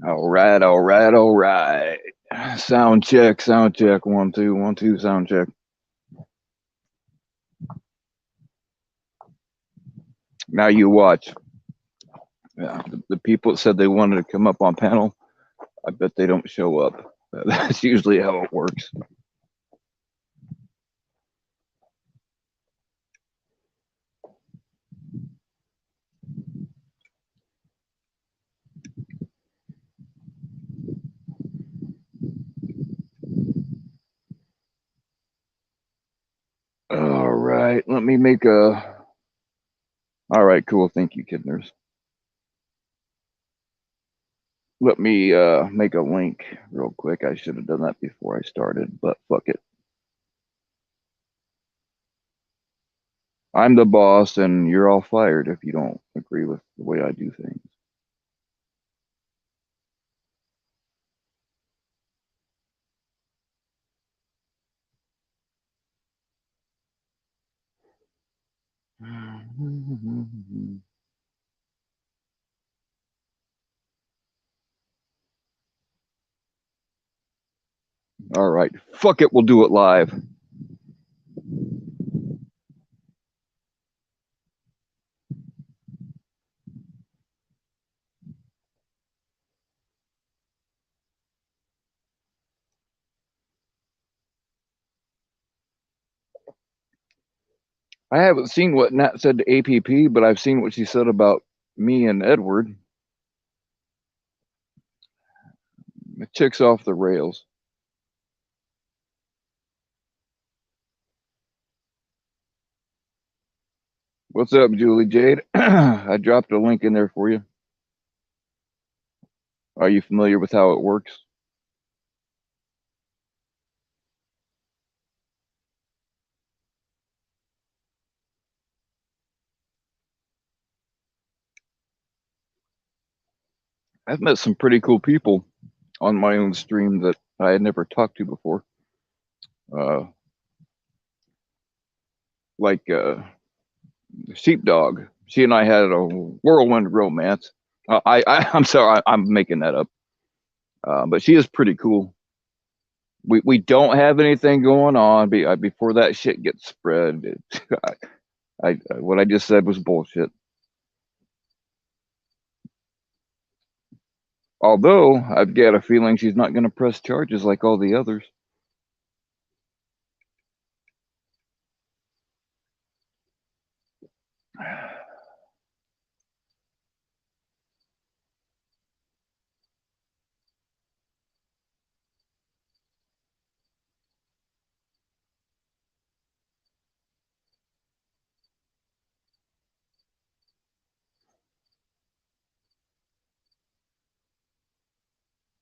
All right, all right, all right. Sound check, sound check. 1 2 1 2. Sound check. Now you watch. Yeah, the people that said they wanted to come up on panel, I bet they don't show up. That's usually how it works. All right, let me make a. All right, cool. Thank you, Kidners. Let me make a link real quick. I should have done that before I started, but fuck it. I'm the boss, and you're all fired if you don't agree with the way I do things. All right, fuck it, we'll do it live. I haven't seen what Nat said to APP, but I've seen what she said about me and Edward. The chick's off the rails. What's up, Julie Jade? I dropped a link in there for you. Are you familiar with how it works? I've met some pretty cool people on my own stream that I had never talked to before. Like Sheepdog. She and I had a whirlwind romance. I'm sorry, I'm making that up. But she is pretty cool. We don't have anything going on before that shit gets spread. What I just said was bullshit. Although I've got a feeling she's not going to press charges like all the others.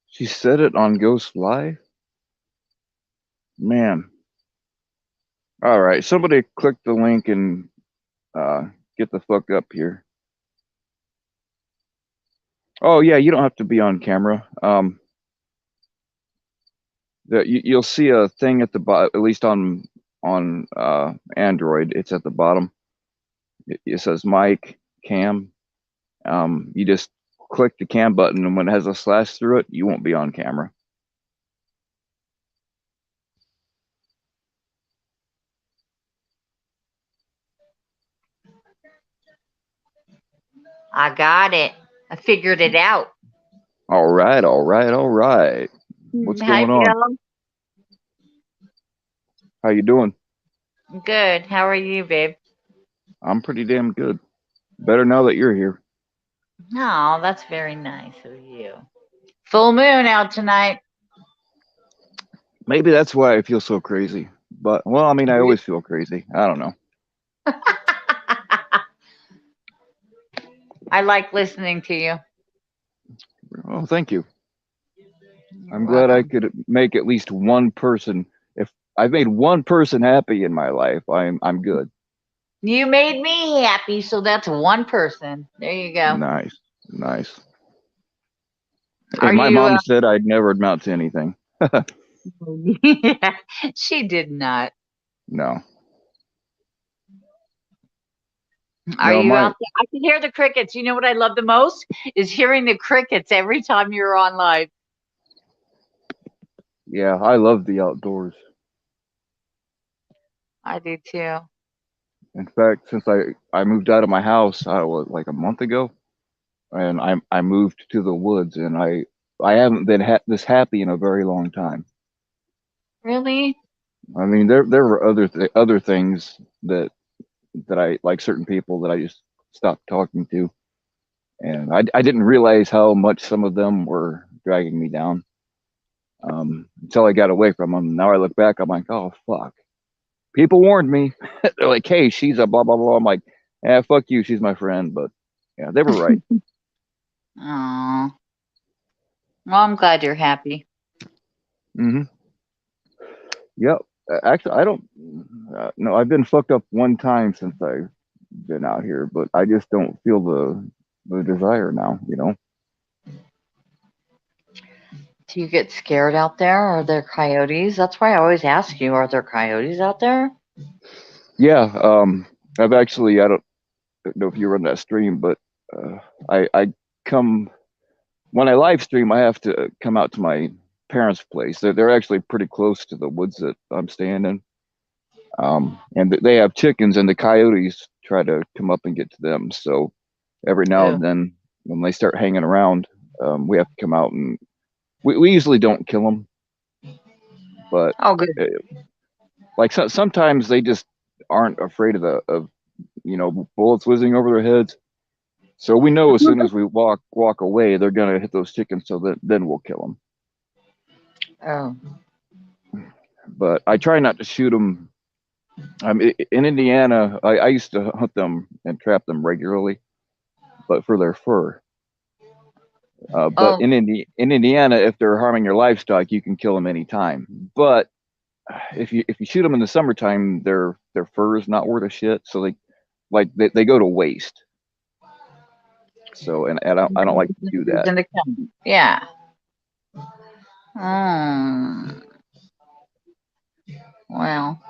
She said it on Ghost Live? Man. All right, somebody click the link and get the fuck up here. Oh yeah, you don't have to be on camera. You'll see a thing at the bottom, at least on Android. It's at the bottom. It says mic, cam. You just click the cam button, and when it has a slash through it, you won't be on camera. I got it. I figured it out. All right, all right, all right. What's going on? How you doing? Good. How are you, babe? I'm pretty damn good. Better now that you're here. Oh, that's very nice of you. Full moon out tonight. Maybe that's why I feel so crazy. But, well, I mean, I always feel crazy. I don't know. I like listening to you. Oh, thank you. I'm glad I could make at least one person. If I've made one person happy in my life, I'm good. You made me happy, so that's one person. There you go. Nice, nice. And my mom said I'd never amount to anything. She did not. No. Are No, you my out there? I can hear the crickets. You know what I love the most is hearing the crickets every time you're on live. yeah, I love the outdoors. I do too. In fact, since I moved out of my house, I was like a month ago, and I moved to the woods, and I haven't been this happy in a very long time. Really? I mean, there were other things that I like, certain people that I just stopped talking to, and I didn't realize how much some of them were dragging me down, until I got away from them. Now I look back, I'm like, oh fuck, people warned me. They're like, hey, she's a blah blah blah. I'm like, yeah, fuck you, she's my friend. But yeah, they were right. Oh, well, I'm glad you're happy. Hmm. Yep. Actually, I don't. No, I've been fucked up one time since I've been out here, but I just don't feel the desire now. You know. Do you get scared out there? Are there coyotes? That's why I always ask you, are there coyotes out there? Yeah. I've actually. I don't know if you run that stream, but I come when I live stream. I have to come out to my parents' place. They're actually pretty close to the woods that I'm staying in. And they have chickens, and the coyotes try to come up and get to them. So every now Oh, and then, when they start hanging around, we have to come out, and we usually don't kill them, but oh, good. uh, like sometimes they just aren't afraid of bullets whizzing over their heads. So we know as soon as we walk away, they're gonna hit those chickens. So that then we'll kill them. Oh, But I try not to shoot them. In Indiana, I used to hunt them and trap them regularly, but for their fur. But oh, in Indiana, if they're harming your livestock, you can kill them anytime. But if you shoot them in the summertime, their fur is not worth a shit. So they go to waste. So and I don't like to do that. yeah. Hmm. Well,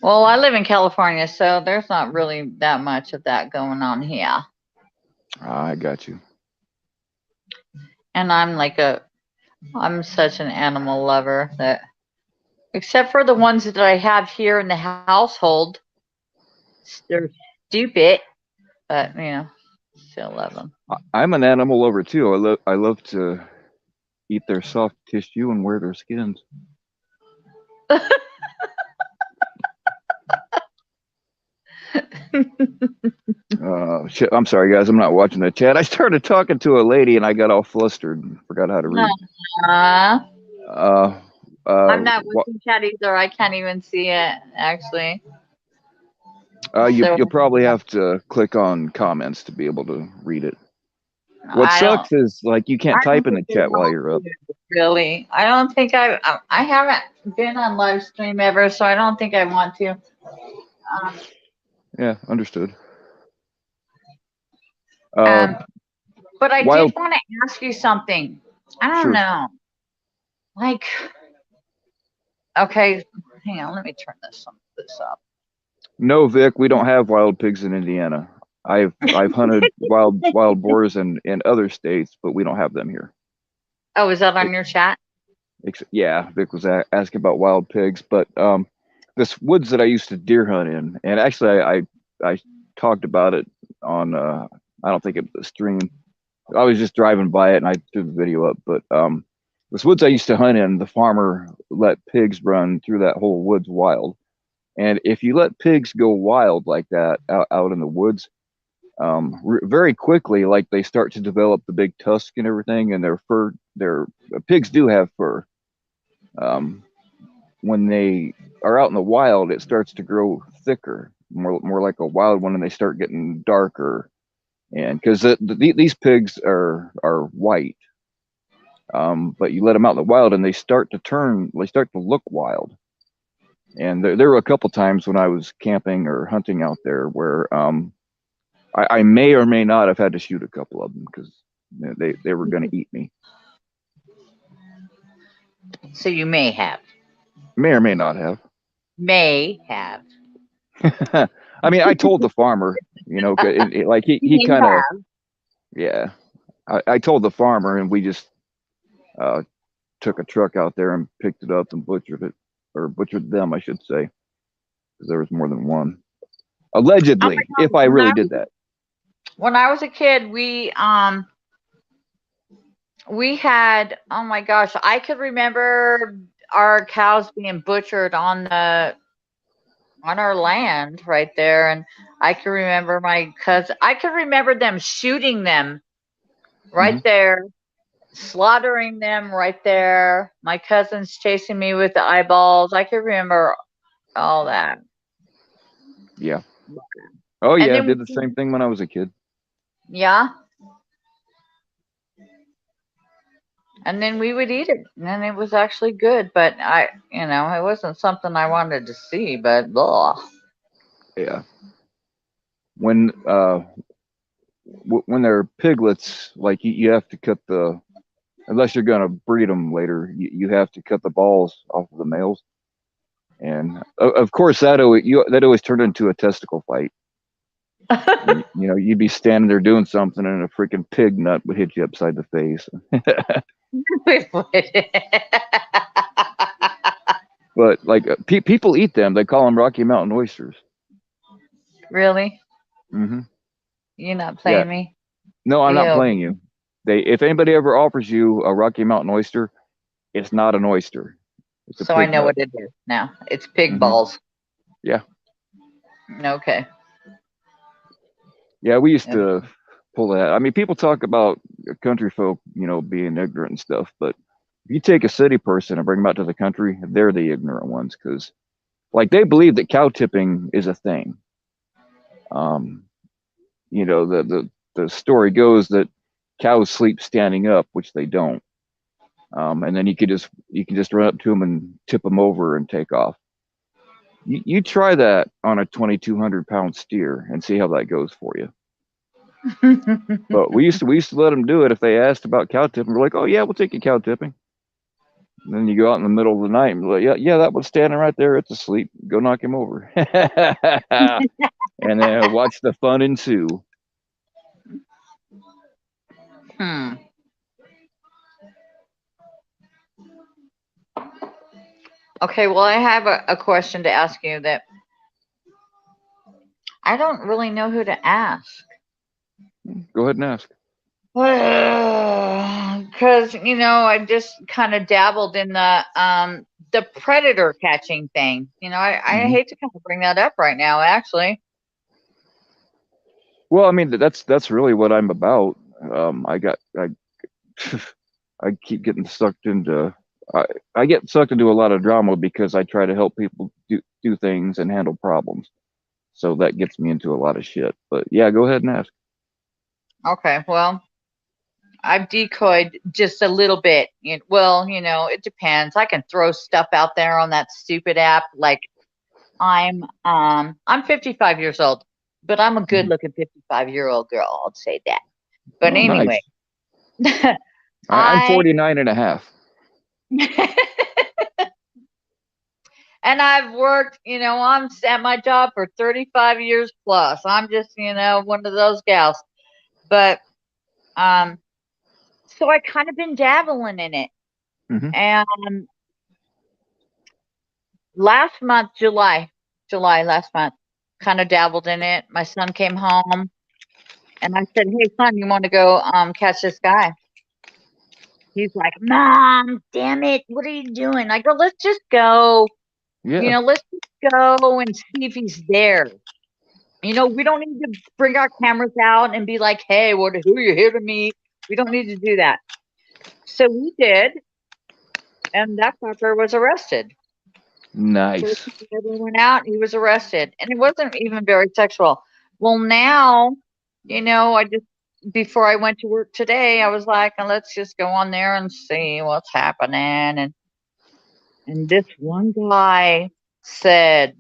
well, I live in California, so there's not really that much of that going on here. I got you. And I'm such an animal lover that, except for the ones that I have here in the household, they're stupid, but still love them. I'm an animal lover too. I love to eat their soft tissue and wear their skins. Shit, I'm sorry, guys. I'm not watching the chat. I started talking to a lady and I got all flustered and forgot how to read. Uh, Uh, I'm not watching chat either. I can't even see it actually. So you'll probably have to click on comments to be able to read it. What I don't. sucks is like you I can't don't type in think the I chat while want you're up. to, really. I don't think I haven't been on live stream ever, so I don't think I want to. Yeah, understood. Um, but I did Wild, want to ask you something. I don't sure. know. Like, okay, hang on. Let me turn this up. No, Vic, we don't have wild pigs in Indiana. I've hunted wild boars in other states, but we don't have them here. Oh, is that on your chat? Yeah, Vic was asking about wild pigs, but this woods that I used to deer hunt in, and actually I talked about it on I don't think it was a stream. I was just driving by it and I threw the video up, but this woods I used to hunt in, the farmer let pigs run through that whole woods wild. And if you let pigs go wild like that out in the woods, very quickly, like they start to develop the big tusk and everything, and their fur, their pigs do have fur. Um, when they are out in the wild, it starts to grow thicker, more like a wild one, and they start getting darker. And because these pigs are white, but you let them out in the wild, and they start to look wild. And there were a couple times when I was camping or hunting out there where I may or may not have had to shoot a couple of them because they were going to eat me. So you may have. May or may not have. May have. I mean, I told the farmer, you know, like he kind of, Yeah. yeah. I told the farmer, and we just uh, took a truck out there and picked it up and butchered it, or butchered them, I should say, because there was more than one. Oh Allegedly, my if God. I really did that. When I was a kid, we had, oh my gosh, I could remember our cows being butchered on our land right there, and I can remember my cousin. I can remember them shooting them Hmm. right there, slaughtering them right there. My cousins chasing me with the eyeballs. I can remember all that. Yeah. Oh And yeah, then, did the same thing when I was a kid. yeah, and then we would eat it, and it was actually good. But it wasn't something I wanted to see. But ugh. Yeah. When when they're piglets, like you have to cut the, unless you're gonna breed them later, you have to cut the balls off of the males. And of course that always turned into a testicle fight. You know, you'd be standing there doing something, and a freaking pig nut would hit you upside the face. But like people eat them. They call them Rocky Mountain oysters. Really? Hmm. You're not Yeah. playing me? No, I'm not Ew. playing you. If anybody ever offers you a Rocky Mountain oyster, it's not an oyster. It's a So I pig know nut. what it is now. It's pig Hmm. balls. Yeah. Okay. Yeah. We used Yep. to pull that. I mean, people talk about country folk, you know, being ignorant and stuff, but if you take a city person and bring them out to the country, they're the ignorant ones because, like, they believe that cow tipping is a thing. Um, you know, the story goes that cows sleep standing up, which they don't. And then you can just run up to them and tip them over and take off. You try that on a 2,200 pound steer and see how that goes for you. But we used to let them do it if they asked about cow tipping. We're like, oh yeah, we'll take you cow tipping. And then you go out in the middle of the night and be like, yeah, that one's standing right there. It's asleep. Go knock him over. And then watch the fun ensue. Hmm. Okay, well, I have a question to ask you that I don't really know who to ask. Go ahead and ask. Because, I just kind of dabbled in the predator catching thing. I Hmm. hate to kind of bring that up right now, actually. Well, I mean that's really what I'm about. I I keep getting sucked into I, I get sucked into a lot of drama because I try to help people do things and handle problems. So that gets me into a lot of shit. But yeah, go ahead and ask. Okay, well, I've decoyed just a little bit. Well, it depends. I can throw stuff out there on that stupid app. Like I'm 55 years old, but I'm a Mhm. good-looking 55-year-old girl. I'll say that. But Oh, anyway, nice. I'm I 49 and a half. and I've worked. I'm at my job for 35 years plus. I'm just, one of those gals. But um, so I kind of been dabbling in it, Hmm. and last month, July last month, kind of dabbled in it. My son came home and I said, "Hey son, you want to go catch this guy?" He's like, "Mom, damn it, what are you doing?" I go, "Let's just go. Yeah. Let's just go and see if he's there. We don't need to bring our cameras out and be like, hey, who are you here to meet?" We don't need to do that. So we did, and that fucker was arrested. So Nice. we went out, he was arrested, and it wasn't even very sexual. Well, now, I just before I went to work today, I was like, let's just go on there and see what's happening. And this one guy said,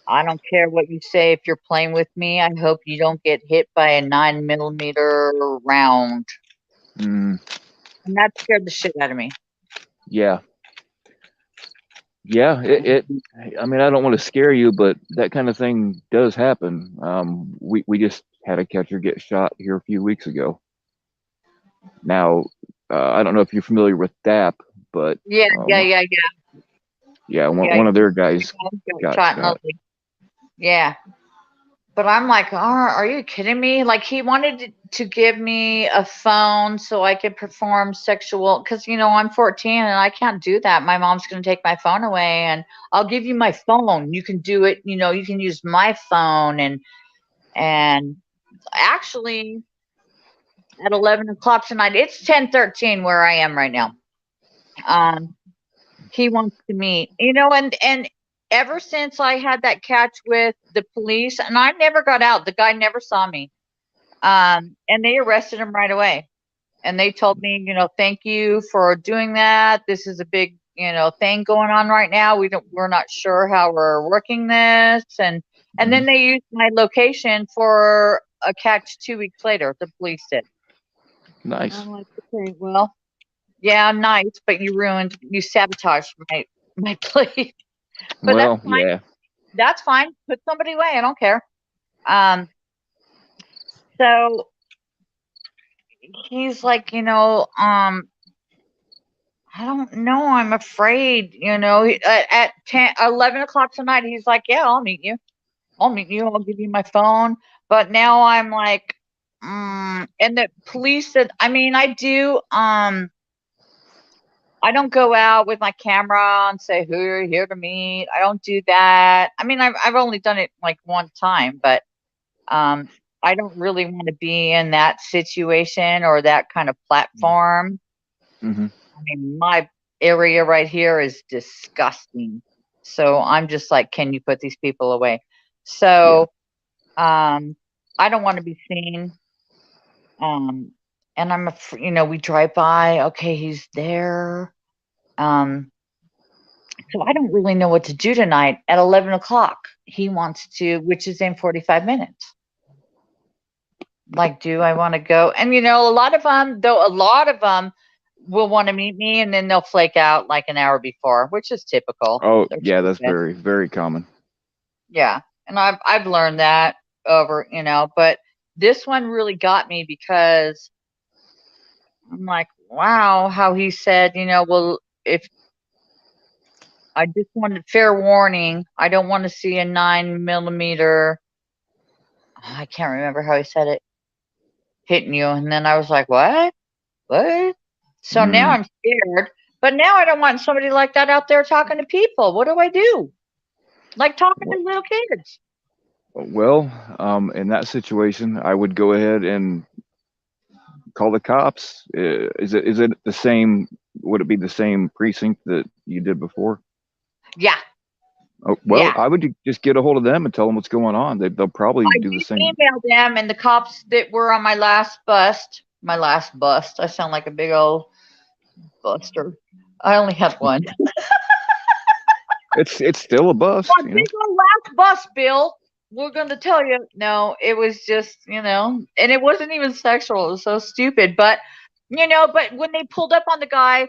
"I don't care what you say. If you're playing with me, I hope you don't get hit by a 9 millimeter round." Mm, And that scared the shit out of me. yeah. Yeah, I mean, I don't want to scare you, but that kind of thing does happen. We just had a catcher get shot here a few weeks ago. Now, I don't know if you're familiar with DAP, but Yeah, yeah, yeah, yeah, yeah, one of their yeah. guys got Shot in the shot. leg. Yeah. But I'm like, are you kidding me? Like he wanted to give me a phone so I could perform sexual, because I'm 14 and I can't do that. My mom's gonna take my phone away, and I'll give you my phone. You can do it. You can use my phone, and actually at 11 o'clock tonight, it's 10:13 where I am right now. He wants to meet, and ever since I had that catch with the police, and I never got out. The guy never saw me. And they arrested him right away. And they told me, thank you for doing that. This is a big, thing going on right now. We're not sure how we're working this. And then Mhm. they used my location for a catch 2 weeks later. The police did. Nice. I'm like, okay, well, yeah, nice, but you sabotaged my place. But that's Well, fine. yeah. That's fine. Put somebody away. I don't care. Um, so he's like, I don't know. I'm afraid, at 11 o'clock tonight, he's like, yeah, I'll meet you. I'll meet you. I'll give you my phone. But now I'm like, and the police said, I mean, I don't go out with my camera and say, who are you here to meet? I don't do that. I mean, I've only done it like one time, but, I don't really want to be in that situation or that kind of platform. Hmm. I mean, my area right here is disgusting. So I'm just like, can you put these people away? Yeah. So I don't want to be seen. Um, and we drive by. Okay, he's there. Um, so I don't really know what to do tonight at 11 o'clock. He wants to, which is in 45 minutes. Like, do I want to go? And a lot of them will want to meet me, and then they'll flake out like an hour before, which is typical. Oh, They're yeah. That's stupid. very, very common. Yeah, and I've learned that over, but this one really got me because I'm like, wow, how he said, well, if I just wanted fair warning, I don't want to see a 9 millimeter. I can't remember how he said it, hitting you, and then I was like, what? What? So now Mm. I'm scared, but now I don't want somebody like that out there talking to people. What do I do? Like talking to little kids. Well, in that situation, I would go ahead and call the cops. Is it the same? Would it be the same precinct that you did before? Yeah, Oh, well, yeah. I would just get a hold of them and tell them what's going on. They'll probably I do the did same. email them, and the cops that were on my last bust. I sound like a big old buster. I only had one. It's still a My bust, big old last bust, Bill. We're going to tell you. No, it was just, and it wasn't even sexual. It was so stupid. But when they pulled up on the guy,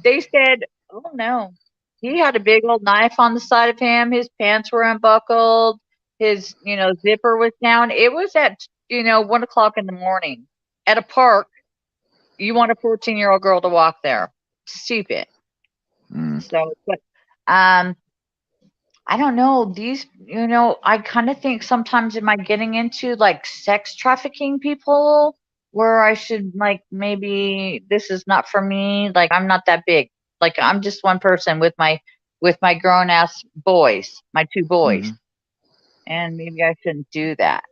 they said, oh no, he had a big old knife on the side of him. His pants were unbuckled. His, zipper was down. It was at, 1 o'clock in the morning at a park. You want a 14-year-old girl to walk there. Stupid. Mm. So, but, um, I don't know. I kind of think sometimes am I getting into like sex trafficking people where I should like maybe this is not for me. Like I'm not that big. Like I'm just one person with my grown ass boys, my two boys. Hmm. And maybe I shouldn't do that.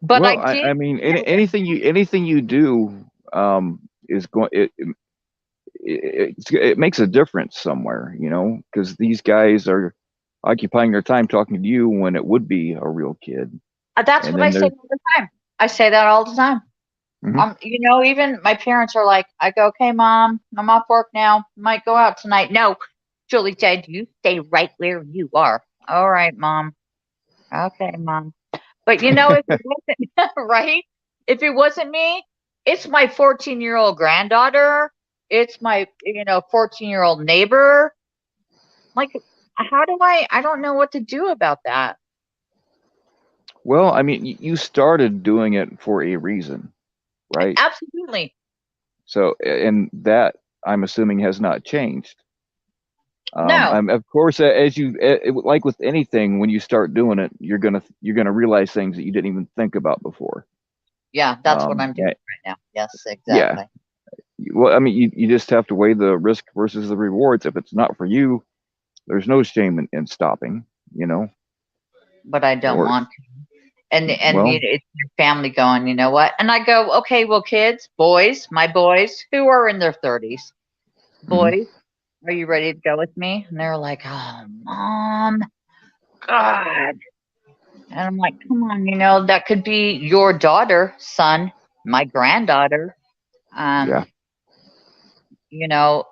But I Well, did I mean, hear anything you do is going it makes a difference somewhere, because these guys are occupying their time talking to you when it would be a real kid, that's and what I then say they're. all the time. I say that all the time. Mhm. Even my parents are like, I go, okay, mom, I'm off work now. Might go out tonight. No, Julie said, you stay right where you are. All right, mom. Okay, mom. But if it wasn't right, if it wasn't me, it's my 14-year-old granddaughter. it's my 14-year-old neighbor. Like, how do I don't know what to do about that. Well, I mean, you started doing it for a reason, right? Absolutely. So, and that I'm assuming has not changed. No. Of course, as you like with anything, when you start doing it, you're gonna realize things that you didn't even think about before. Yeah, that's what I'm doing Yeah, right now. Yes, yeah. exactly. Well, I mean, you just have to weigh the risk versus the rewards. If it's not for you, there's no shame in stopping. You know, But I don't or want to. And well, it's your family going, you know what? And I go, okay, well, kids, boys, my boys who are in their 30s, mhm. boys, are you ready to go with me? And they're like, oh, mom, God. And I'm like, come on, that could be your daughter, son, my granddaughter. Um, Yeah, you know,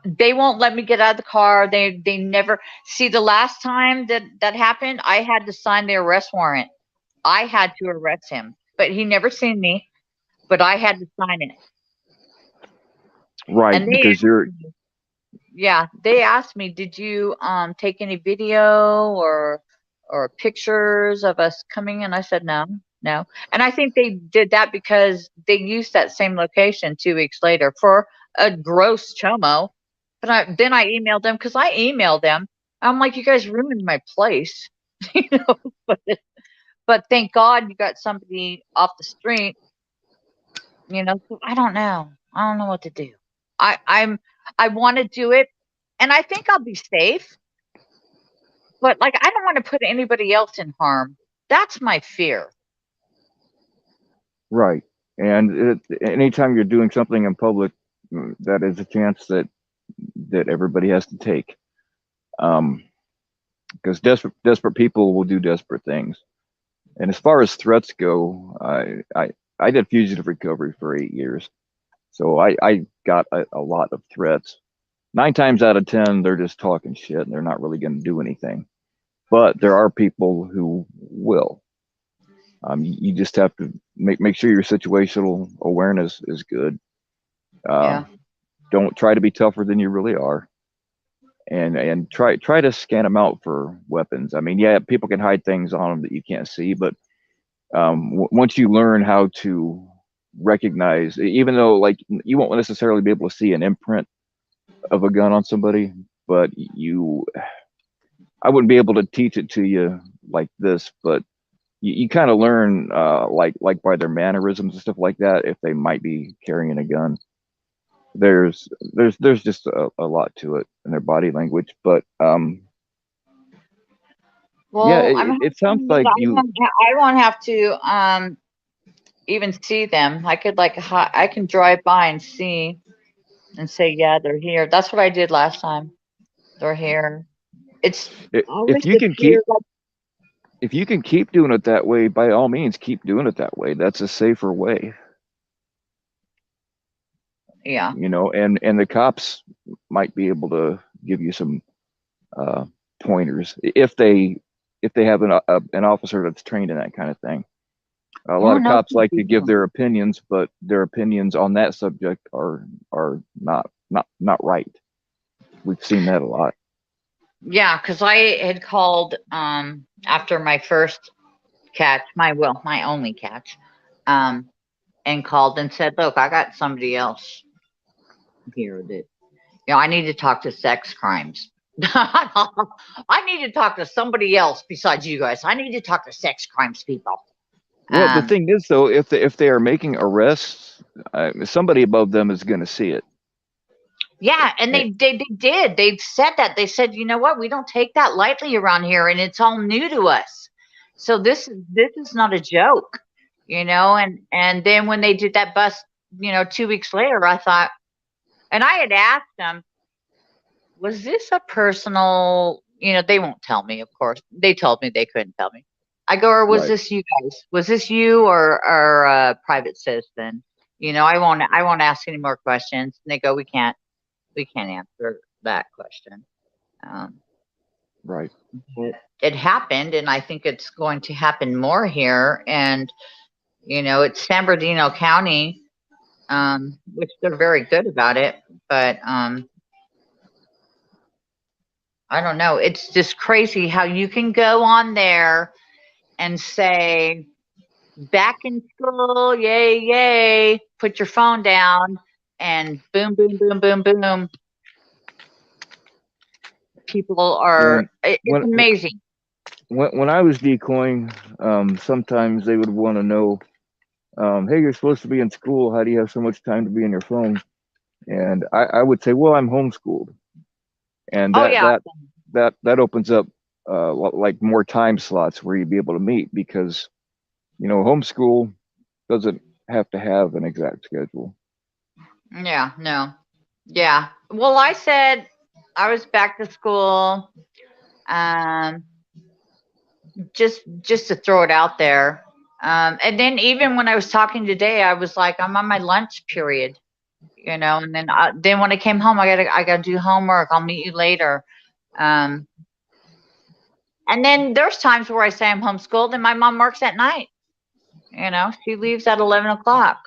they won't let me get out of the car. They never see the last time that happened. I had to sign the arrest warrant. I had to arrest him, but he never seen me. But I had to sign it, right. and Because you're they asked me, did you take any video or pictures of us coming? And I said no, no. And I think they did that because they used that same location 2 weeks later for a gross chomo. But then I emailed them because I emailed them. I'm like, you guys ruined my place, you know. But thank God you got somebody off the street, So I don't know. I don't know what to do. I want to do it, and I think I'll be safe. But like, I don't want to put anybody else in harm. That's my fear. right. And anytime you're doing something in public, that is a chance that everybody has to take. Um, because desperate people will do desperate things. And as far as threats go, I did fugitive recovery for 8 years, so I got a lot of threats. 9 times out of 10, they're just talking shit and they're not really going to do anything. But there are people who will. You just have to make sure your situational awareness is good. Uh, Yeah. don't try to be tougher than you really are, and try to scan them out for weapons. I mean, yeah, people can hide things on them that you can't see, but once you learn how to recognize, even though like you won't necessarily be able to see an imprint of a gun on somebody, but I wouldn't be able to teach it to you like this, but you kind of learn like by their mannerisms and stuff like that if they might be carrying a gun. There's just a lot to it in their body language, but yeah, Well, I'm it sounds hoping that like you. I won't have to even see them. I could I can drive by and see and say, yeah, they're here. That's what I did last time. They're here. It's always If you the can fear. keep if you can keep doing it that way, by all means, keep doing it that way. That's a safer way, Yeah. and the cops might be able to give you some uh, pointers if they have an officer that's trained in that kind of thing. A lot of No cops like to give their opinions, but their opinions on that subject are not right. We've seen that a lot. Yeah, because I had called after my first catch, my only catch, and called and said, "Look, I got somebody else here that I need to talk to sex crimes. I need to talk to somebody else besides you guys. I need to talk to sex crimes people." Well, the Um, thing is, though, if they are making arrests, somebody above them is going to see it. yeah, and Eh, they did. They said that. They said, you know what? We don't take that lightly around here, and it's all new to us. So this is not a joke, And then when they did that bust, 2 weeks later, I thought, and I had asked them, was this a personal? They won't tell me. Of course, they told me they couldn't tell me. I go, or was Right, this you guys? Was this you or a private citizen? I won't ask any more questions. And they go, we can't answer that question. Um, right. it happened, and I think it's going to happen more here. And it's San Bernardino County. which they're very good about it. But I don't know. It's just crazy how you can go on there and say, back in school, yay, yay, put your phone down, and boom, boom, boom, boom, boom. People are, And it's when amazing. when I was decoying, sometimes they would want to know, hey, you're supposed to be in school. How do you have so much time to be on your phone? And I would say, well, I'm homeschooled, and Oh, yeah. that opens up like more time slots where you'd be able to meet because homeschool doesn't have to have an exact schedule. Yeah, no. Yeah. Well, I said I was back to school. Um, just to throw it out there. And then even when I was talking today, I was like, I'm on my lunch period, and then when I came home, I gotta do homework. I'll meet you later. Um, and then there's times where I say I'm homeschooled, and my mom works at night. She leaves at 11 o'clock.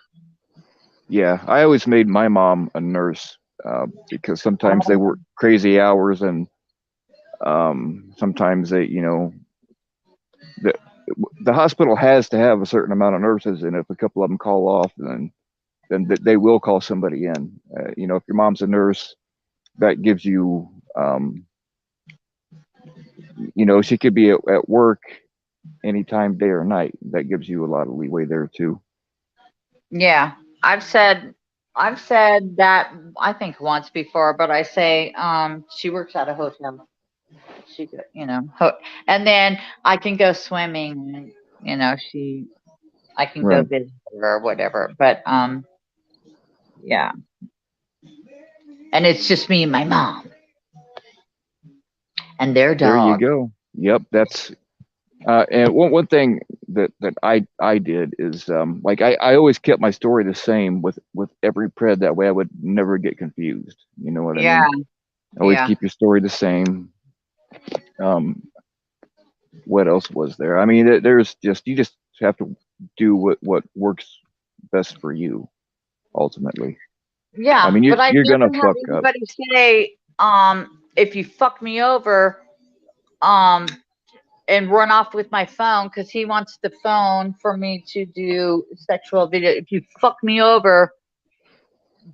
Yeah, I always made my mom a nurse because sometimes they work crazy hours, and sometimes the the hospital has to have a certain amount of nurses, and if a couple of them call off, then they will call somebody in. If your mom's a nurse, that gives you, she could be at work anytime, day or night. That gives you a lot of leeway there too. Yeah, I've said I've said that I think once before, but I say she works at a hotel. She could, and then I can go swimming. And, I can go Right. visit her or whatever. But yeah, and it's just me and my mom and their There you dog. go. Yep. That's and one thing that I did is like I always kept my story the same with every pred, that way I would never get confused. You know what I Yeah, mean? Always yeah, keep your story the same. Um, what else was there? I mean, there's just you just have to do what works best for you ultimately. I yeah. mean, But I've you're never gonna had fuck up. anybody say, if you fuck me over, um, and run off with my phone because he wants the phone for me to do sexual video. If you fuck me over,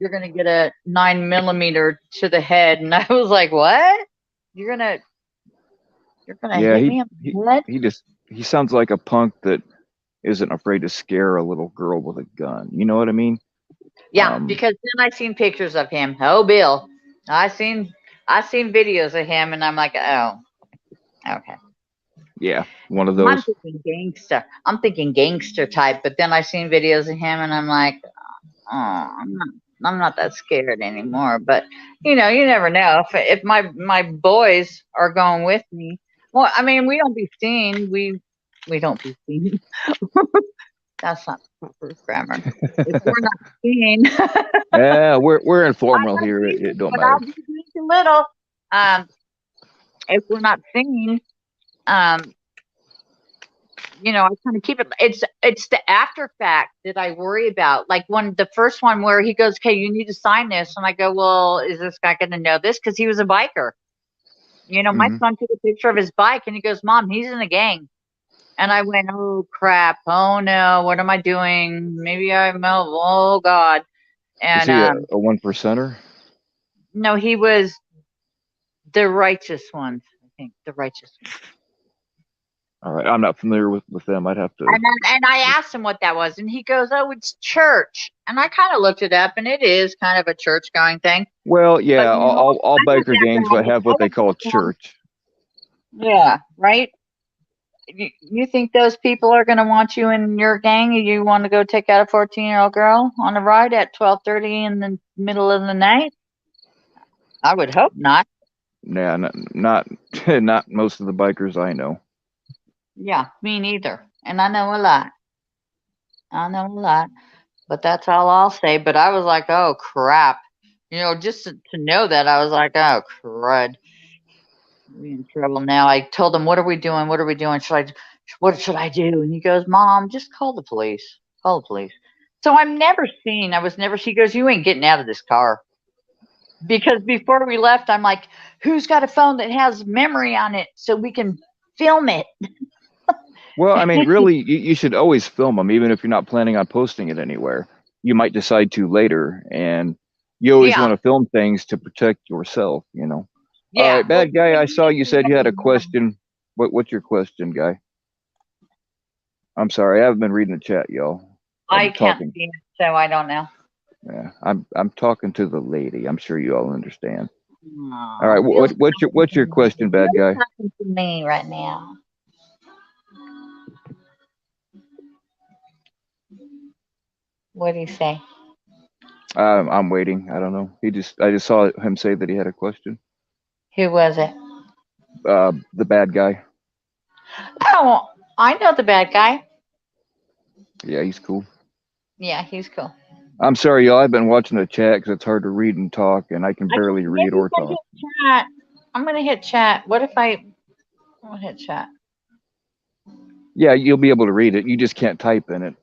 you're gonna get a 9 millimeter to the head. And I was like, what? You're gonna you're gonna Yeah, hit he me on he the head? he sounds like a punk that isn't afraid to scare a little girl with a gun. You know what I mean? Yeah, Um, because then I seen pictures of him. Oh, Bill, I seen I seen videos of him, and I'm like, oh, okay. yeah, one of I'm those. thinking gangster. I'm thinking gangster type, but then I seen videos of him, and I'm like, oh, I'm not that scared anymore. But you never know. If my boys are going with me, well, I mean, we don't be seen. We don't be seen. That's not proper grammar. If we're not seen, Yeah, we're I informal love here. Jesus, It don't but I'll matter. be a little. Um, if we're not seen, um, I kind of keep it. It's the after fact that I worry about. Like when the first one where he goes, "Okay, you need to sign this," and I go, "Well, is this guy going to know this?" Because he was a biker. My Hmm. son took a picture of his bike, and he goes, "Mom, he's in a gang." And I went, "Oh crap! Oh no! What am I doing? Maybe I'm oh god!" Is And he a one percenter? no, he was the righteous ones. I think the righteous ones. All right, I'm not familiar with them. I'd have to. And I asked him what that was, and he goes, "Oh, it's church." And I kind of looked it up, and it is kind of a church going thing. Well, But yeah, all I'm not biker that gangs bad. have I what they don't call think church. yeah, right. You think those people are going to want you in your gang? You want to go take out a 14-year-old girl on a ride at 12:30 in the middle of the night? I would hope not. Yeah, not not most of the bikers I know. Yeah, me neither. And I know a lot. I know a lot. But that's all I'll say. But I was like, oh crap. Just to know that, I was like, oh crud. We in trouble now. I told him, what are we doing? What should I do? And he goes, Mom, just call the police. Call the police. So I'm never seen. I was never. She goes, "You ain't getting out of this car." Because before we left, I'm like, "Who's got a phone that has memory on it so we can film it?" Well, I mean, really, you should always film them, even if you're not planning on posting it anywhere. You might decide to later, and you always Yeah, want to film things to protect yourself, you know. All yeah. right, Well, bad guy, I saw you said you had a question. What's your question, guy? I'm sorry, I haven't been reading the chat, y'all. I I'm can't talking. see it, so I don't know. Yeah, I'm talking to the lady. I'm sure you all understand. All right, Aw, Bill's what's talking to your me. question, bad Bill's guy? talking to me right now. What do you say? I'm waiting. I don't know. I just saw him say that he had a question. Who was it? The bad guy. Oh, I know the bad guy. Yeah, he's cool. Yeah, he's cool. I'm sorry, y'all. I've been watching the chat because it's hard to read and talk, and I can I barely read maybe or if I talk. hit chat, I'm gonna hit chat. What if I'll hit chat? Yeah, you'll be able to read it. You just can't type in it.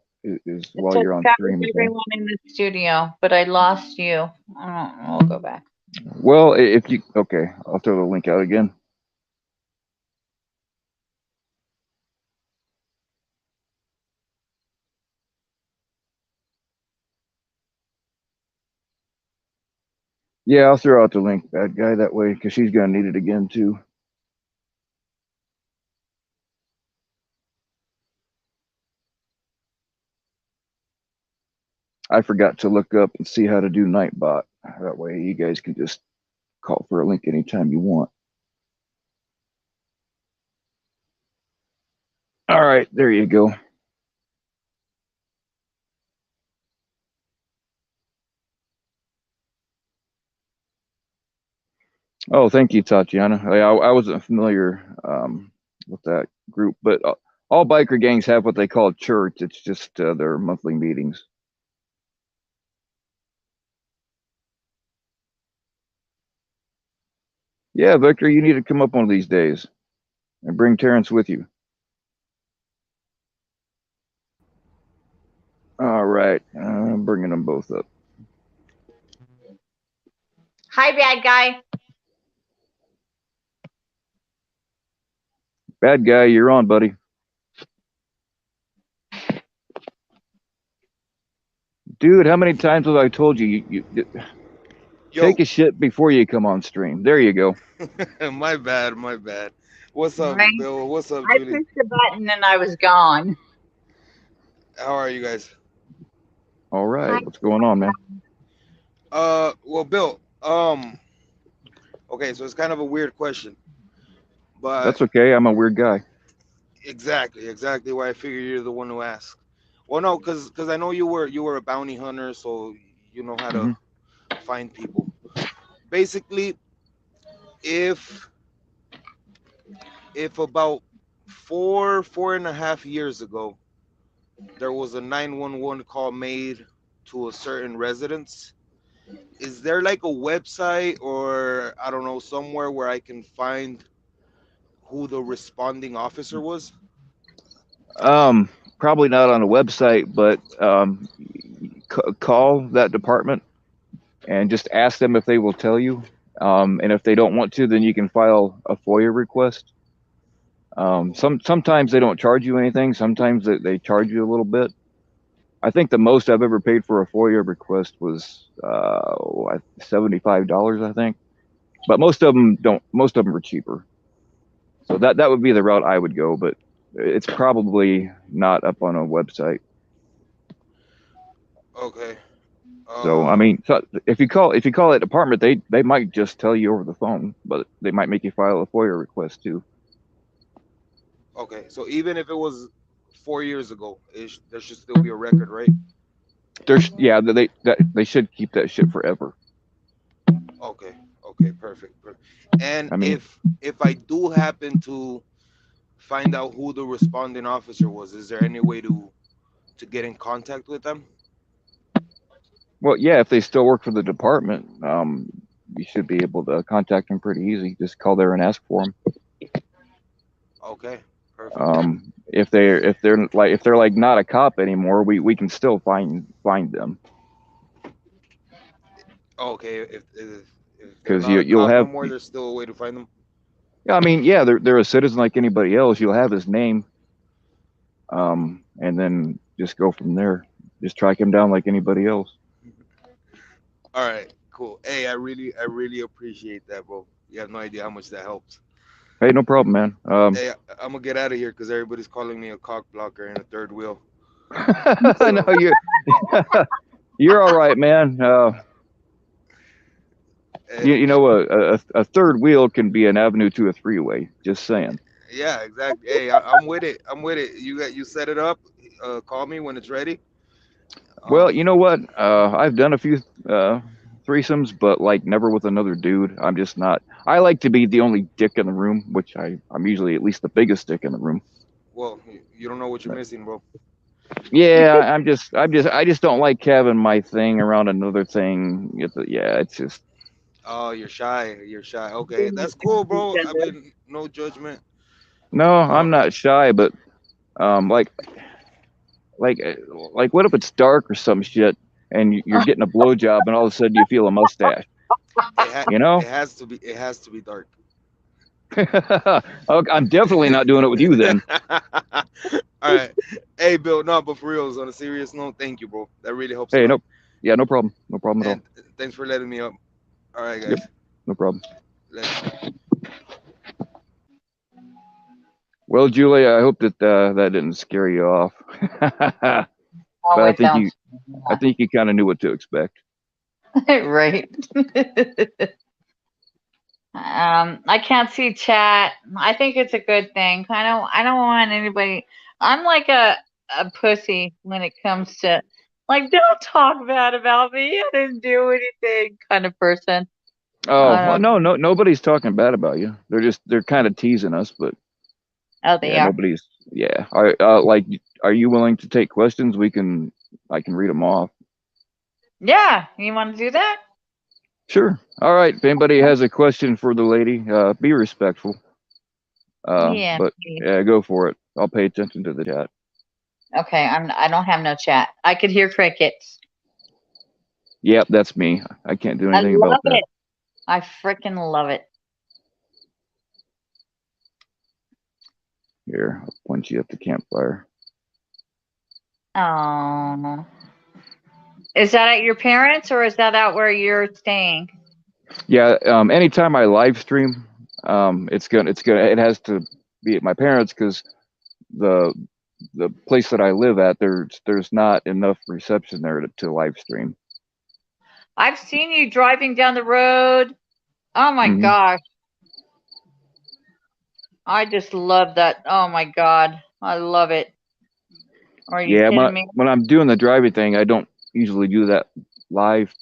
Is It while says you're on chat with stream. Is all. everyone in the studio, but I lost you. We'll go back. Well, if you okay, I'll throw the link out again. Yeah, I'll throw out the link, bad guy, that way because she's gonna need it again too. I forgot to look up and see how to do Nightbot. That way, you guys can just call for a link anytime you want. All right, there you go. Oh, thank you, Tatiana. I wasn't familiar with that group, but all biker gangs have what they call church. It's just their monthly meetings. Yeah, Victor, you need to come up one of these days and bring Terrence with you. All right, I'm bringing them both up. Hi, bad guy. Bad guy, you're on, buddy. Dude, how many times have I told you, you take Yo, a shit before you come on stream? There you go. my bad, my bad. What's up, Right? Bill? What's up, I Julie? pushed the button and I was gone. How are you guys? All Hi. right, what's going on, man? Well, Bill, okay, so it's kind of a weird question, but That's okay. I'm a weird guy. exactly why I figured you're the one who asked. Well, no, because I know you were a bounty hunter, so you know how to Hmm. find people. Basically, if if about 4.5 years ago there was a 911 call made to a certain residence, is there like a website or I don't know somewhere where I can find who the responding officer was? Probably not on a website, but call that department and just ask them if they will tell you. And if they don't want to, then you can file a FOIA request. Sometimes they don't charge you anything. Sometimes they charge you a little bit. I think the most I've ever paid for a FOIA request was $75, I think. But most of them don't. Most of them are cheaper. So that would be the route I would go. But it's probably not up on a website. Okay. So I Uh, mean, so if you call that department, they might just tell you over the phone, but they might make you file a FOIA request too. okay. So even if it was 4 years ago, there should still be a record, right? There's yeah, they should keep that shit forever. Okay. Okay. Perfect. And I mean, if I do happen to find out who the responding officer was, is there any way to get in contact with them? well, yeah, if they still work for the department, you should be able to contact them pretty easy. Just call there and ask for them. Okay. Perfect. if they're like not a cop anymore, we can still find them Okay, if they're because not a you'll cop no have. more, there's still a way to find them. Yeah, I mean, yeah, they're a citizen like anybody else. You'll have his name, and then just go from there. Just track him down like anybody else. All right, cool. Hey, I really appreciate that, bro. You have no idea how much that helps. Hey, no problem, man. Hey, I'm gonna get out of here because everybody's calling me a cock blocker and a third wheel. No, So, you're all right, man. You, and you know, a third wheel can be an avenue to a three-way. Just saying. yeah, exactly. Hey, I'm with it. I'm with it. You set it up. Call me when it's ready. Well, Um, you know what? I've done a few threesomes, but like never with another dude. I'm just not. I like to be the only dick in the room, which I'm usually at least the biggest dick in the room. well, you don't know what you're missing, bro. Yeah, I just don't like having my thing around another thing. Yeah, it's just Oh, you're shy. You're shy. Okay, that's cool, bro. I mean, no judgment. no, Uh, I'm not shy, but um, like like uh, like what if it's dark or some shit, and you're getting a blowjob, and all of a sudden you feel a mustache, it ha- you know? it has to be. It has to be dark. Okay, I'm definitely not doing it with you then. All right. Hey, Bill. No, but for reals, on a serious note, thank you, bro. That really helps a Hey, lot. no, yeah, no problem at all. And thanks for letting me up. All right, Yep, guys. no problem. Later. Well, Julia, I hope that that didn't scare you off. But Oh, it don't. I think you kind of knew what to expect. Right. I can't see chat. I think it's a good thing. I don't want anybody. I'm like a pussy when it comes to like don't talk bad about me. I didn't do anything kind of person. Oh, I well, don't. no, nobody's talking bad about you. They're kind of teasing us, but Oh, they yeah, are. nobody's. Yeah, are you willing to take questions? I can read them off. Yeah, you want to do that? Sure. All right. If anybody has a question for the lady, be respectful. Yeah. But Please. yeah, go for it. I'll pay attention to the chat. Okay. I don't have no chat. I could hear crickets. Yep, that's me. I can't do I anything about love that. it. I freaking love it. Here, I'll point you at the campfire. Oh. Is that at your parents or is that out where you're staying? Yeah. Anytime I live stream, it has to be at my parents because the the place that I live at, there's not enough reception there to live stream. I've seen you driving down the road. Oh my Hmm. gosh. I just love that. Oh my God. I love it. Are you Yeah, kidding me? when I'm doing the driving thing, I don't usually do that live,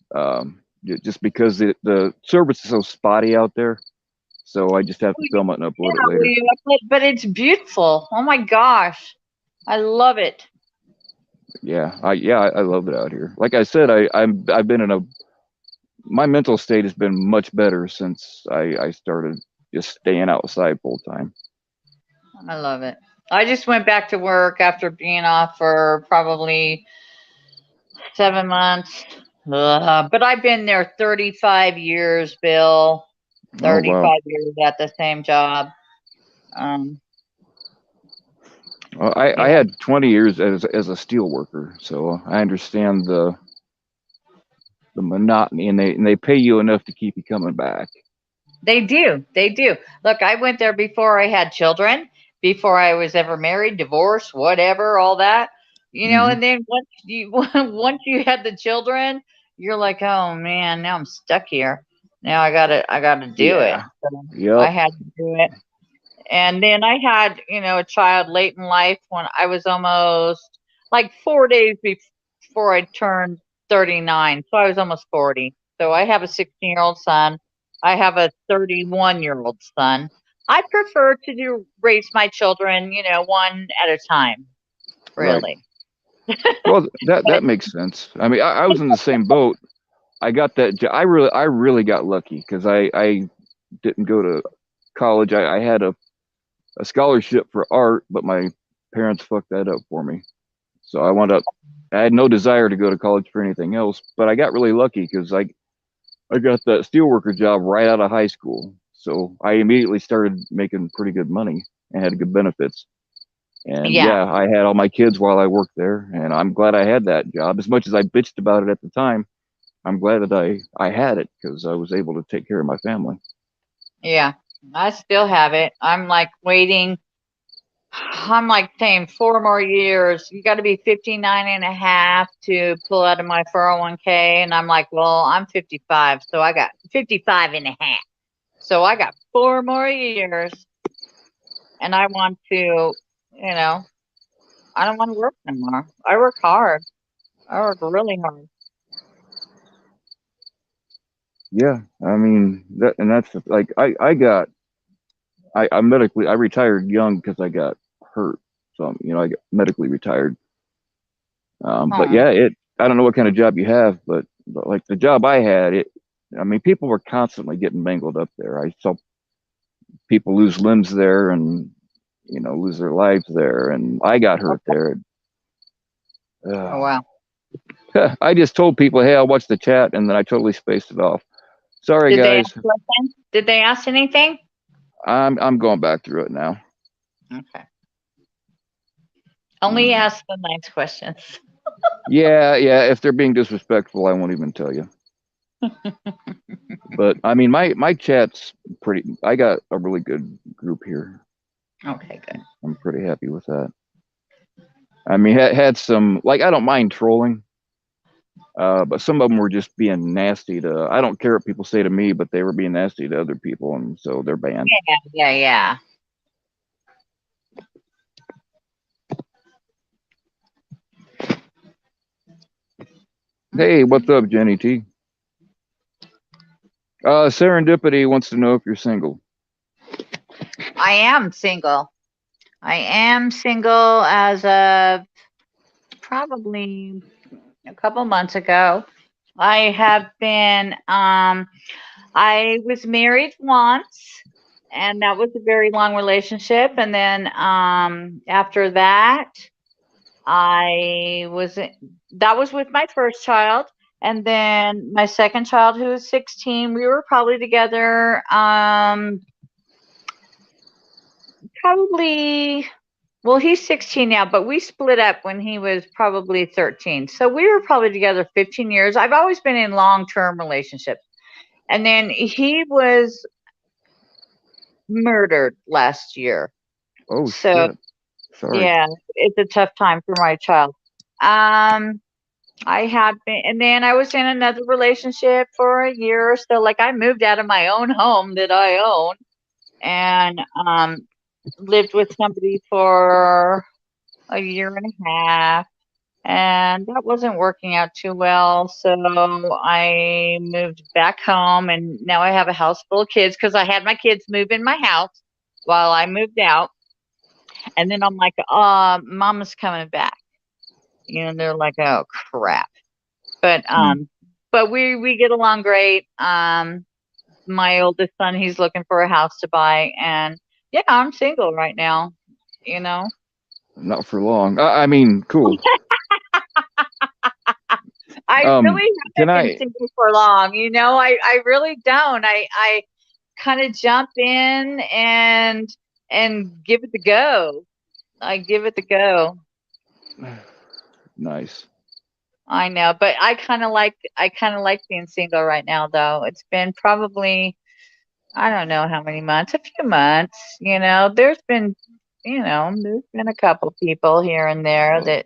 just because the service is so spotty out there. So I just have to film it and Yeah, upload it later. but it's beautiful. Oh my gosh. I love it. I love it out here. Like I said, I've been in a my mental state has been much better since I started just staying outside full time. I love it. I just went back to work after being off for probably 7 months. But I've been there 35 years, Bill. Oh wow. 35 years at the same job. Um, Well, I yeah, had 20 years as a steel worker, so I understand the monotony, and they pay you enough to keep you coming back. they do. They do. Look, I went there before I had children, before I was ever married, divorced, whatever, all that. Hmm. And then once you once you had the children, you're like, oh man, now I'm stuck here. Now I gotta do it. Yeah. So I Yep. had to do it. And then I had, a child late in life when I was almost like 4 days before I turned 39. So I was almost 40. So I have a 16-year-old son. I have a 31-year-old son. I prefer to raise my children, one at a time, Right. really. Well, that But makes sense. I mean, I was in the same boat. I got that. I really got lucky because I didn't go to college. I had a scholarship for art, but parents fucked that up for me. So I wound up. I had no desire to go to college for anything else, but I got really lucky because I got that steelworker job right out of high school. So I immediately started making pretty good money and had good benefits. And Yeah. yeah, I had all my kids while I worked there, and I'm glad I had that job. As much as I bitched about it at the time, I'm glad that I had it because I was able to take care of my family. Yeah. I still have it. I'm like waiting. I'm like saying 4 more years. You got to be 59 and a half to pull out of my 401k. And I'm like, well, I'm 55. So I got 55 and a half. So I got 4 more years. And I want to, I don't want to work anymore. I work hard. I work really hard. Yeah, I mean that's like I retired young because I got hurt. So I got medically retired. But Oh, yeah, I don't know what kind of job you have, but like the job I had, I mean, people were constantly getting mangled up there. I saw people lose limbs there and lose their lives there, and I got hurt there. oh wow. I just told people, hey, I'll watch the chat, and then I totally spaced it off. Sorry, Did they guys. ask questions? Did they ask anything? I'm going back through it now. Okay. Only ask the nice questions. Yeah. If they're being disrespectful, I won't even tell you. But I mean, my chat's pretty. I got a really good group here. Okay, good. I'm pretty happy with that. I mean, had some like I don't mind trolling, but some of them were just being nasty to. I don't care what people say to me, but they were being nasty to other people, and so they're banned. Yeah. Hey, what's up, Jenny T? Serendipity wants to know if you're single. I am single. I am single as of probably a couple months ago. I have been I was married once, and that was a very long relationship, and then after that that was with my first child, and then my second child, who was 16, we were probably together probably, well, he's 16 now, but we split up when he was probably 13. So we were probably together 15 years. I've always been in long-term relationships. And then he was murdered last year. Oh So shit! Sorry. yeah, it's a tough time for my child. Um, I have been, and then I was in another relationship for a year or so. Like I moved out of my own home that I own and lived with somebody for a year and a half, and that wasn't working out too well. So I moved back home, and now I have a house full of kids because I had my kids move in my house while I moved out. And then I'm like, mama's coming back. They're like, oh crap. But we get along great. My oldest son, he's looking for a house to buy, and yeah, I'm single right now. You know. Not for long. I mean, cool. I really Can haven't been I? single for long. I really don't. I kind of jump in and give it the go. I give it the go. Nice. I know, but I kind of like being single right now though. It's been probably, I don't know how many months, a few months. There's been a couple people here and there Well, that,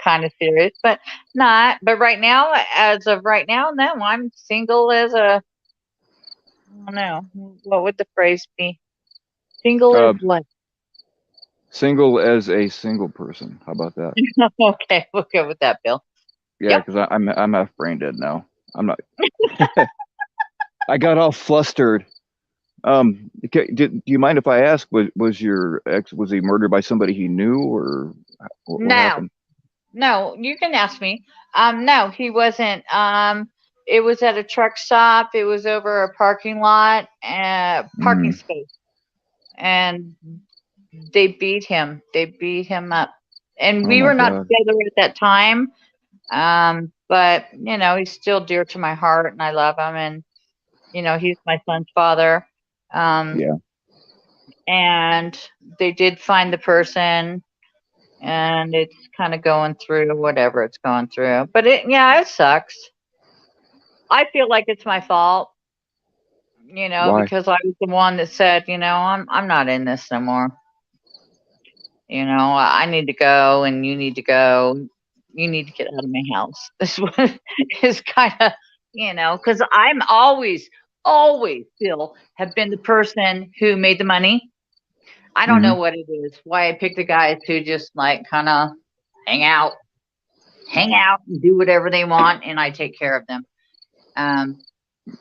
kind of serious, but not. But right now, as of right now, no, I'm single as a, I don't know, what would the phrase be? Single as uh, what? single as a single person. How about that? Okay, we'll go with that, Bill. Yeah, Yep. because I'm half brain dead now. I'm not. I got all flustered. Do you mind if I ask? Was your ex, was he murdered by somebody he knew, or what No, happened? no, you can ask me. No, he wasn't. It was at a truck stop. It was over a parking lot, parking Mm, space, and They beat him. They beat him up. And Oh we my were not God. together at that time. But he's still dear to my heart and I love him and he's my son's father. Um, Yeah. and they did find the person and it's kind of going through whatever it's going through. But it sucks. I feel like it's my fault, Why? because I was the one that said, I'm not in this no more. I need to go and you need to go. You need to get out of my house. This one is kind of, because I'm always still have been the person who made the money. I don't know Hmm. what it is, why I pick the guys who just like kind of hang out, and do whatever they want, and I take care of them. Um,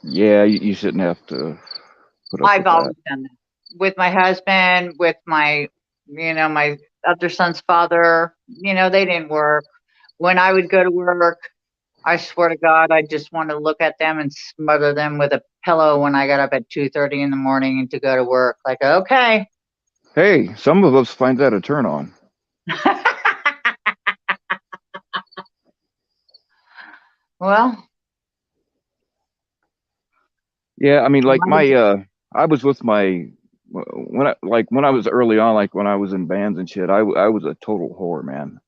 Yeah, you shouldn't have to put up I've with that. always done that with my husband, with my other son's father. They didn't work. When I would go to work, I swear to God, I just want to look at them and smother them with a pillow when I got up at 2:30 in the morning and to go to work. Like, okay. Hey, some of us find that a turn on. Well, Yeah, I mean, like my- I was with my when I was early on, like when I was in bands and shit, I was a total whore, man.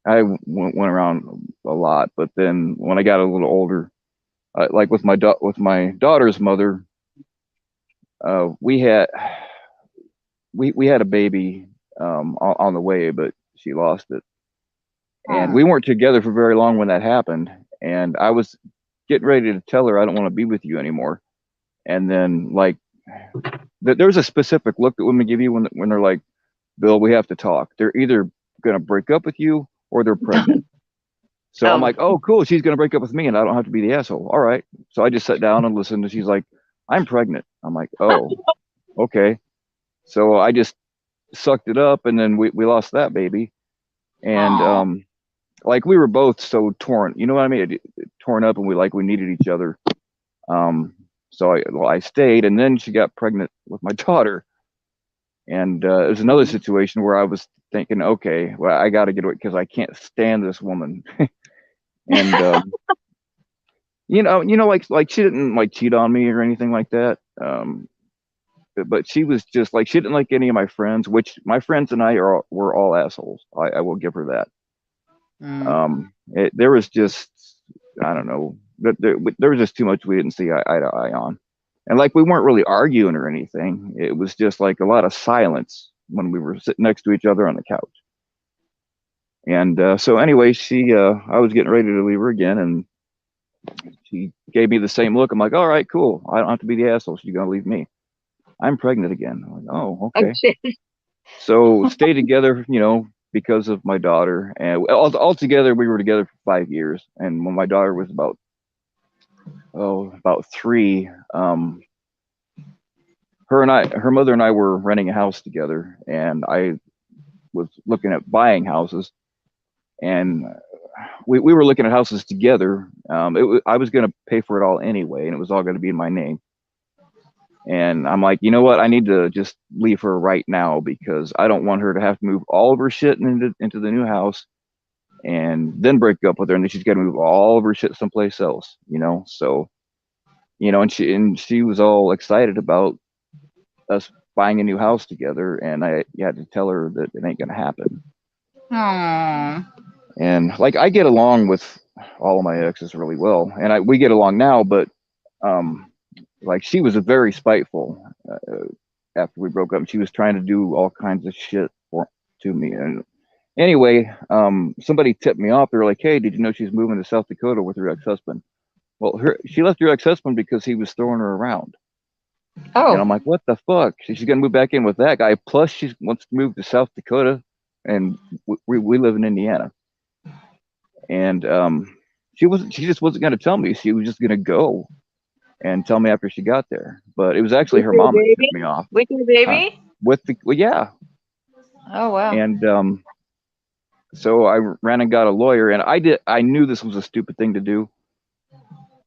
I went around a lot, but then when I got a little older, like with my daughter's mother, we had we had a baby on the way, but she lost it, and oh, we weren't together for very long when that happened. And I was getting ready to tell her I don't want to be with you anymore, and then like there's a specific look that women give you when they're like, Bill, we have to talk. They're either gonna break up with you or they're pregnant. So I'm oh, like, oh, cool. She's gonna break up with me, and I don't have to be the asshole. All right. So I just sat down and listened, and she's like, I'm pregnant. I'm like, oh, okay. So I just sucked it up, and then we lost that baby, and oh, like we were both so torn. You know what I mean? Torn up, and we needed each other. Um, so I stayed, and then she got pregnant with my daughter, and it was another situation where I was thinking, okay, well, I got to get away because I can't stand this woman. And like she didn't like cheat on me or anything like that. But she was just like she didn't like any of my friends, which my friends and were all assholes. I will give her that. mm, There was just I don't know, there was just too much we didn't see eye to eye on, and like we weren't really arguing or anything. It was just like a lot of silence when we were sitting next to each other on the couch. And so anyway, I was getting ready to leave her again, and she gave me the same look. I'm like, all right, cool. I don't have to be the asshole. She's gonna leave me. I'm pregnant again. I'm like, oh, oh okay. shit. So stay together, because of my daughter. And all together, we were together for 5 years. And when my daughter was about 3, her mother and I were renting a house together, and I was looking at buying houses, and we were looking at houses together. I was going to pay for it all anyway, and it was all going to be in my name. And I'm like, you know what? I need to just leave her right now because I don't want her to have to move all of her shit into the new house and then break up with her, and then she's got to move all of her shit someplace else. So, and she was all excited about us buying a new house together, and I had to tell her that it ain't gonna happen. Oh, And like I get along with all of my exes really well, and we get along now, but um, like she was a very spiteful after we broke up. She was trying to do all kinds of shit to me. And anyway, somebody tipped me off. They were like, "Hey, did you know she's moving to South Dakota with her ex-husband?" Well, she left her ex-husband because he was throwing her around. And I'm oh, like, what the fuck? She's gonna move back in with that guy. Plus, she wants to move to South Dakota, and we live in Indiana. And she just wasn't gonna tell me. She was just gonna go and tell me after she got there. But it was actually with her your mom that baby? tipped me off. With your Huh? baby? Well, yeah. Oh wow. And so I ran and got a lawyer, and I knew this was a stupid thing to do,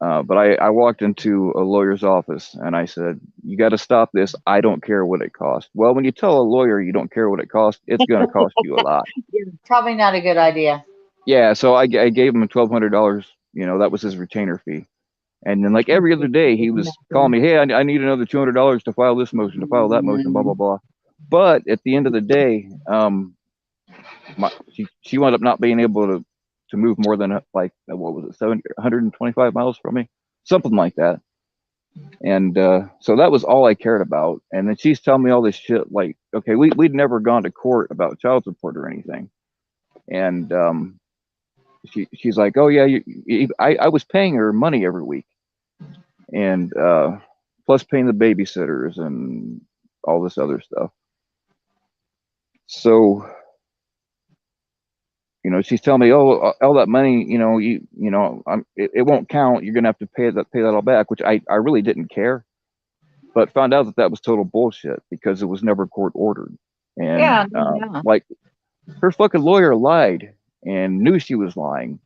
But I walked into a lawyer's office and I said, "You got to stop this. I don't care what it costs." Well, when you tell a lawyer you don't care what it costs, it's going to cost you a lot. Yeah, probably not a good idea. Yeah, so I gave him $1,200. That was his retainer fee. And then, like every other day, he was calling me, "Hey, I need another $200 to file this motion, to file that motion, blah blah blah." But at the end of the day, she wound up not being able to move more than like what was it, 125 miles from me, something like that. And so that was all I cared about. And then she's telling me all this shit, like, okay, we'd never gone to court about child support or anything. And she's like, "Oh yeah, I was paying her money every week, and plus paying the babysitters and all this other stuff." So she's telling me, "Oh, all that money, it won't count. You're gonna have to pay that all back," which I really didn't care, but found out that was total bullshit because it was never court ordered. Yeah, And yeah. like, her fucking lawyer lied and knew she was lying,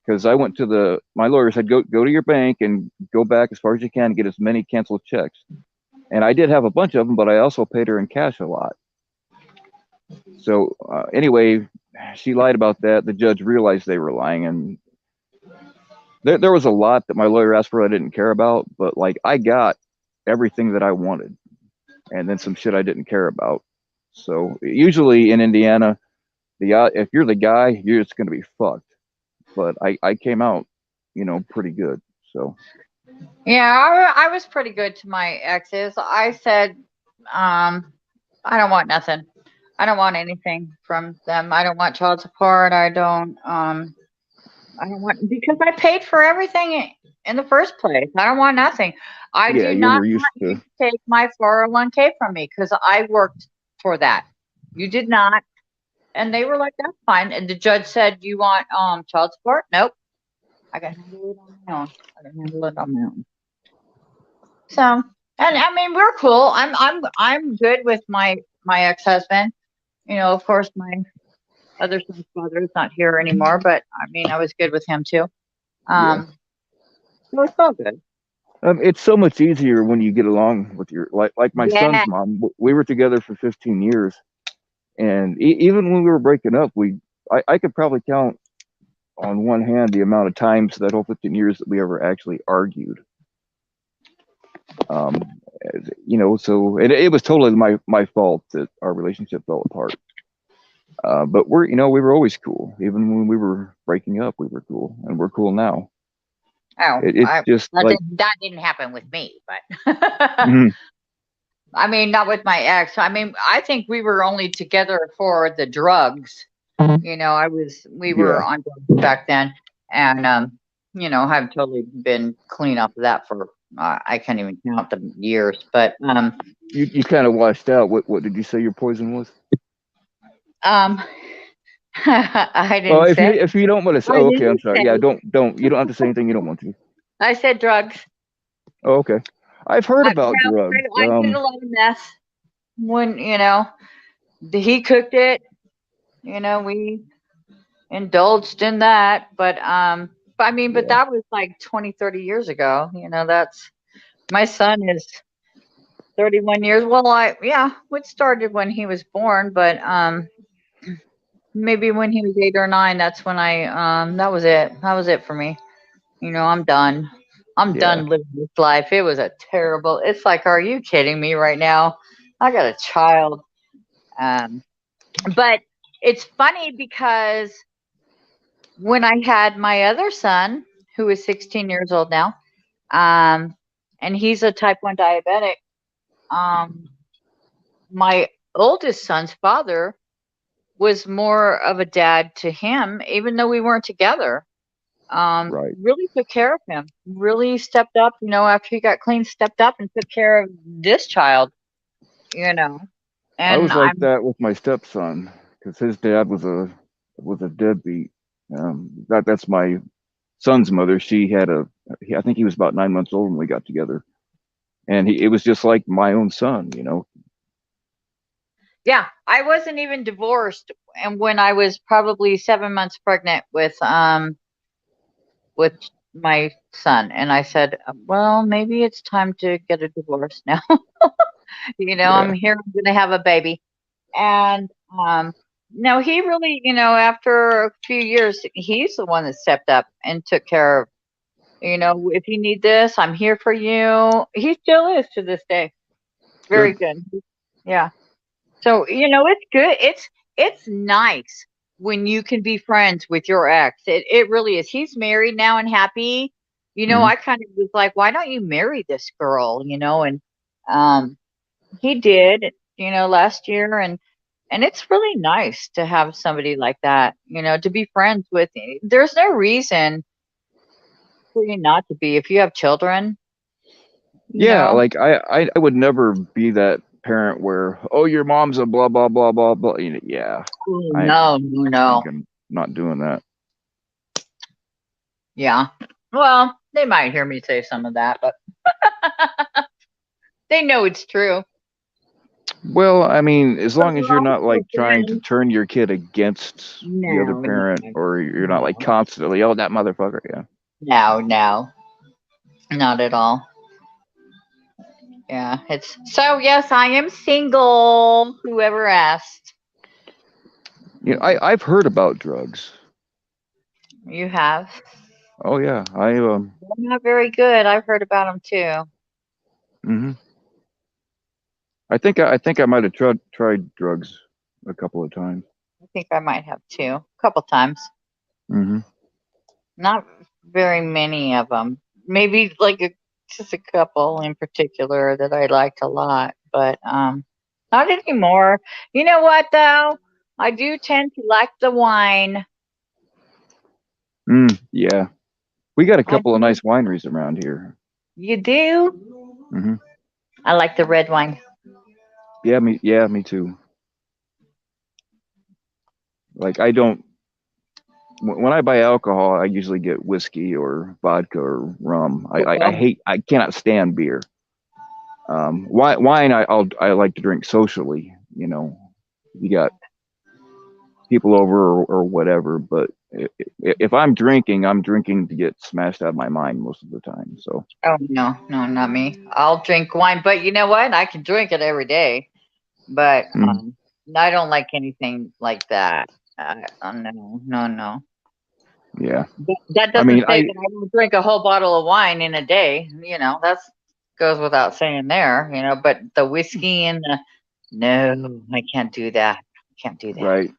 because I went to my lawyer said, go to your bank and go back as far as you can and get as many canceled checks. And I did have a bunch of them, but I also paid her in cash a lot. So anyway, she lied about that. The judge realized they were lying, and there was a lot that my lawyer asked for I didn't care about, but like I got everything that I wanted, and then some shit I didn't care about. So usually in Indiana, if you're the guy, you're just going to be fucked. But I came out, pretty good. So Yeah, I was pretty good to my exes. I said, I don't want nothing. I don't want anything from them. I don't want child support. I don't want, because I paid for everything in the first place. I don't want nothing. I yeah, do you not were used want you to. to take my 401k from me because I worked for that. You did not. And they were like, "That's fine." And the judge said, "You want child support?" Nope. I can handle it on my own. I can handle it on my own. So, and I mean, we're cool. I'm good with my ex-husband. Of course, my other son's father is not here anymore, but I mean, I was good with him too. Yeah. So it's all good. It's so much easier when you get along with your like my Yeah. son's mom. We were together for 15 years, and even when we were breaking up, I could probably count on one hand the amount of times that whole 15 years that we ever actually argued. Um, so it was totally my fault that our relationship fell apart. But we were always cool. Even when we were breaking up, we were cool, and we're cool now. Oh, It's just like, that didn't happen with me, but mhm, I mean, not with my ex. I mean, I think we were only together for the drugs. We were yeah, on drugs back then, and I've totally been clean up of that for I can't even count the years. But you kind of washed out. What did you say your poison was? um, I Oh, didn't if you say. if you don't want to say, I oh, okay, I'm didn't sorry. Yeah, say. don't you don't have to say anything you don't want to. I said drugs. Oh, okay. I've heard about Well, drugs. I did a lot of mess when he cooked it. We indulged in that, but I mean, but Yeah, that was like 20, 30 years ago. That's my son is 31 years. Well, it started when he was born, but maybe when he was 8 or 9, that's when that was it. That was it for me. I'm done. I'm yeah. done living this life. It was a terrible. It's like, are you kidding me right now? I got a child. Um, but it's funny because when I had my other son, who is 16 years old now, um, and he's a type 1 diabetic, um, my oldest son's father was more of a dad to him, even though we weren't together. Right. Really took care of him, really stepped up, after he got clean, stepped up and took care of this child, you know. I And was like that with my stepson because his dad was a deadbeat. That's my son's mother. I think he was about 9 months old when we got together, and it was just like my own son. yeah, I wasn't even divorced, and when I was probably 7 months pregnant with my son, and I said, well, maybe it's time to get a divorce now. I'm Yeah. here, I'm going to have a baby. And no, he really, after a few years, he's the one that stepped up and took care of, if you need this, I'm here for you. He still is to this day. Very Good. good. Yeah. So, it's good. It's nice when you can be friends with your ex. It really is. He's married now and happy. Hmm. I kind of was like, why don't you marry this girl? And um he did, last year, and it's really nice to have somebody like that, to be friends with. There's no reason for you not to be if you have children, you Yeah, know. like I would never be that parent where, oh, your mom's a blah blah blah blah blah. Yeah, Ooh, I no, no, no. think I'm not doing that. Yeah. Well, they might hear me say some of that, but they know it's true. Well, I mean, as But long as we're you're not also like trying to friends. turn your kid against the other No, parent, no, or you're not like no, constantly, oh, that motherfucker. Yeah. no, no, not at all. Yeah, it's so. Yes, I am single. Whoever asked. I've heard about drugs. You have. Oh yeah, They're not very good. I've heard about them too. hmm I think I might have tried drugs a couple of times. I think I might have too. A couple times. Hmm. Not very many of them. Maybe like just a couple in particular that I liked a lot, but not anymore. You know what though? I do tend to like the wine. Yeah, we got a I couple of do. nice wineries around here. You do? Hmm. I like the red wine. Yeah, me too. Like I don't when I buy alcohol, I usually get whiskey or vodka or rum. I cannot stand beer. Wine I like to drink socially. You got people over or whatever. But if I'm drinking to get smashed out of my mind most of the time. So Oh no, no, not me. I'll drink wine, but you know what? I can drink it every day. But mm, I don't like anything like that. No, no, no. yeah, That I doesn't mean say that I don't drink a whole bottle of wine in a day. That's goes without saying there. But the whiskey and the no, I can't do that. Can't do that. right.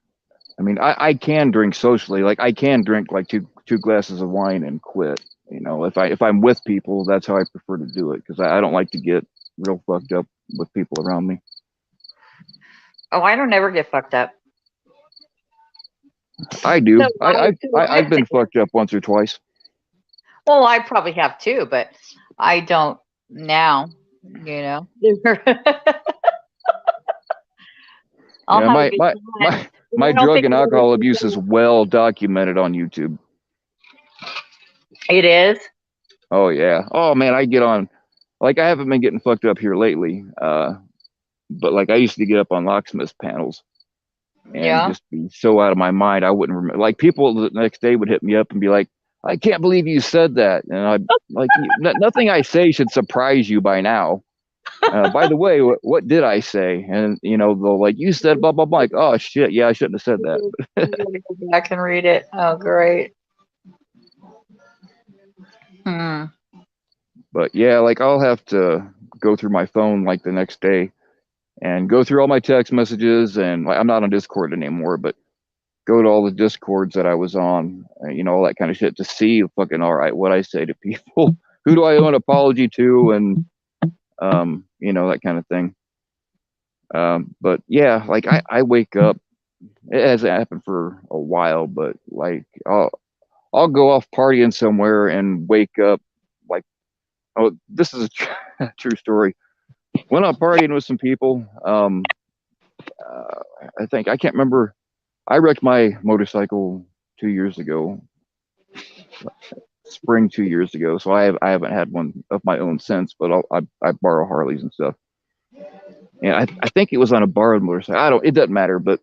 I mean I can drink socially. Like I can drink like two glasses of wine and quit. If I'm with people, that's how I prefer to do it because I don't like to get real fucked up with people around me. Oh, I don't ever get fucked up. I So do. I so I've been fucked up once or twice. well, I probably have too, but I don't now. You know, I'll Yeah, have a my good my time. my But my I don't drug think and about it alcohol every abuse is day. well documented on YouTube. It is. Oh yeah. Oh man, I get on. Like I haven't been getting fucked up here lately. But like I used to get up on locksmith panels and Yeah. just be so out of my mind I wouldn't remember. Like people the next day would hit me up and be like, "I can't believe you said that," and I like nothing I say should surprise you by now. By the way, what did I say? And they'll like, you said blah blah blah. Like, oh shit, yeah, I shouldn't have said that. I gotta go back and read it. Oh, great. Hmm. But yeah, like I'll have to go through my phone like the next day and go through all my text messages and like I'm not on Discord anymore, but go to all the Discords that I was on, all that kind of shit to see fucking all right what I say to people. Who do I owe an apology to, and that kind of thing. But yeah, like I wake up. It hasn't happened for a while, but like I'll go off partying somewhere and wake up like, oh, this is a true story. Went out partying with some people. I can't remember. I wrecked my motorcycle 2 years ago, spring 2 years ago. So I haven't had one of my own since, but I borrow Harleys and stuff. And I think it was on a borrowed motorcycle. It doesn't matter. But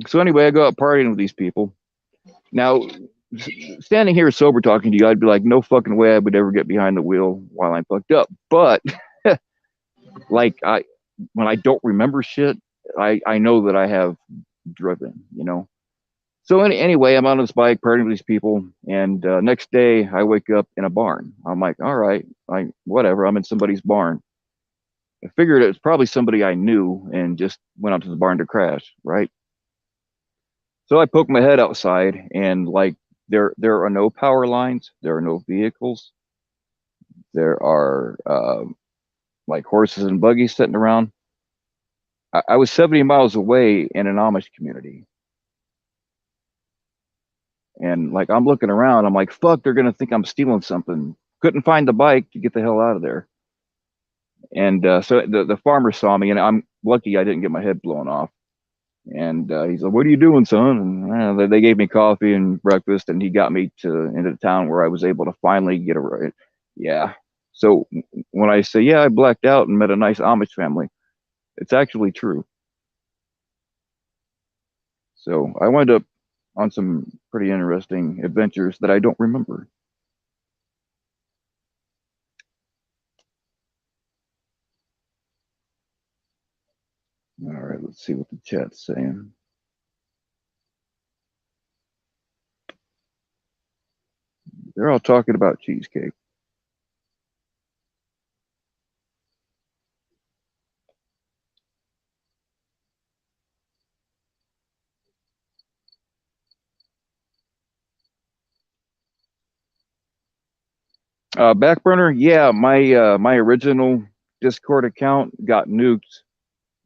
so anyway, I go out partying with these people. Now standing here sober talking to you, I'd be like, no fucking way I would ever get behind the wheel while I'm fucked up. But like when I don't remember shit, I know that I have driven, you know. So anyway, I'm on this bike partying with these people, and next day I wake up in a barn. I'm like, all right, whatever. I'm in somebody's barn. I figured it was probably somebody I knew and just went out to the barn to crash, right? So I poked my head outside, and like there are no power lines, there are no vehicles, there are like horses and buggies sitting around. I was 70 miles away in an Amish community. And like I'm looking around, I'm like, fuck, they're gonna think I'm stealing something. Couldn't find the bike to get the hell out of there. And so the farmer saw me, and I'm lucky I didn't get my head blown off. And he's like, "What are you doing, son?" And they gave me coffee and breakfast, and he got me to into the town where I was able to finally get a ride. Yeah. So when I say, yeah, I blacked out and met a nice Amish family, it's actually true. So I wound up on some pretty interesting adventures that I don't remember. All right, let's see what the chat's saying. They're all talking about cheesecake. Backburner, yeah, my original Discord account got nuked.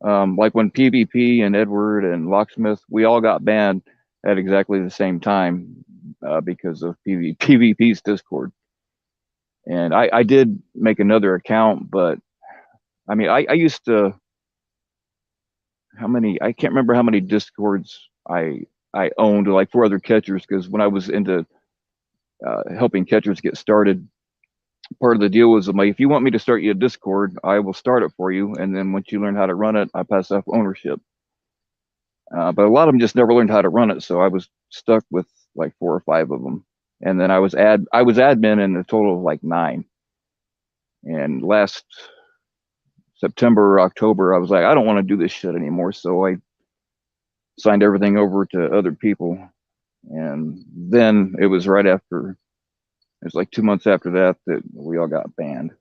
Like when PvP and Edward and Locksmith, we all got banned at exactly the same time because of PvP's Discord. And I did make another account, but I mean, I used to, how many, I can't remember how many Discords I owned like for other catchers, because when I was into helping catchers get started, part of the deal was, like, if you want me to start you a Discord, I will start it for you, and then once you learn how to run it, I pass off ownership. But a lot of them just never learned how to run it, so I was stuck with like 4 or 5 of them. And then I was admin in a total of like 9. And last September or October, I was like, I don't want to do this shit anymore, so I signed everything over to other people. And then it was right after, it was like 2 months after that that we all got banned.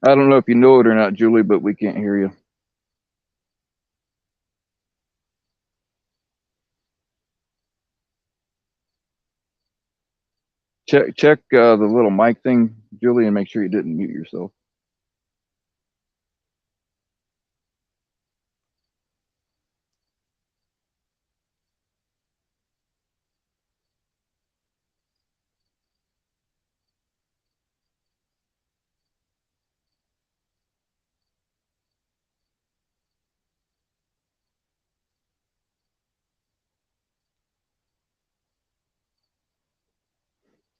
I don't know if you know it or not, Julie, but we can't hear you. Check the little mic thing, Julie, and make sure you didn't mute yourself.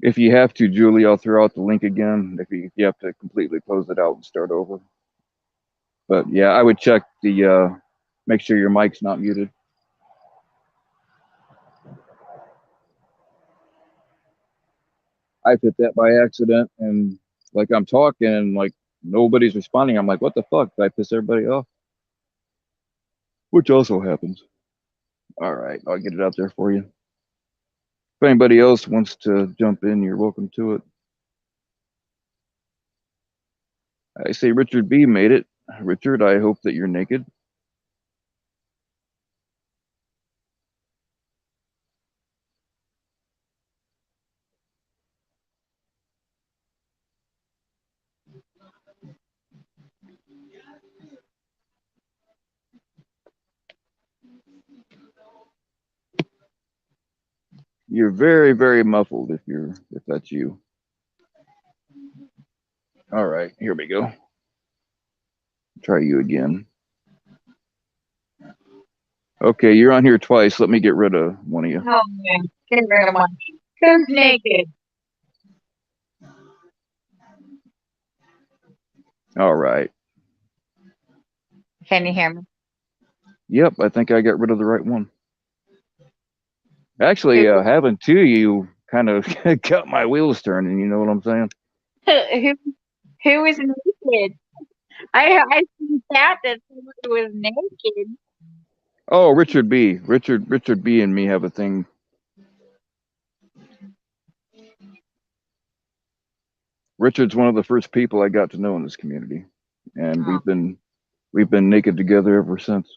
If you have to, Julie, I'll throw out the link again if you have to completely close it out and start over. But yeah, I would check the make sure your mic's not muted. I've hit that by accident, and like I'm talking and like nobody's responding. I'm like, what the fuck? Did I piss everybody off? Which also happens. All right, I'll get it out there for you. If anybody else wants to jump in, you're welcome to it. I say Richard B made it. Richard, I hope that you're naked. You're very, very muffled if that's you. All right, here we go. Try you again. Okay, you're on here twice. Let me get rid of one of you. Oh man, get rid of one. Who's naked? All right. Can you hear me? Yep, I think I got rid of the right one. Actually, Who, having two of you kind of got my wheels turning. You know what I'm saying? who, who was naked? I see that someone was naked. Oh, Richard B. Richard B. and me have a thing. Richard's one of the first people I got to know in this community, and Oh. we've been naked together ever since.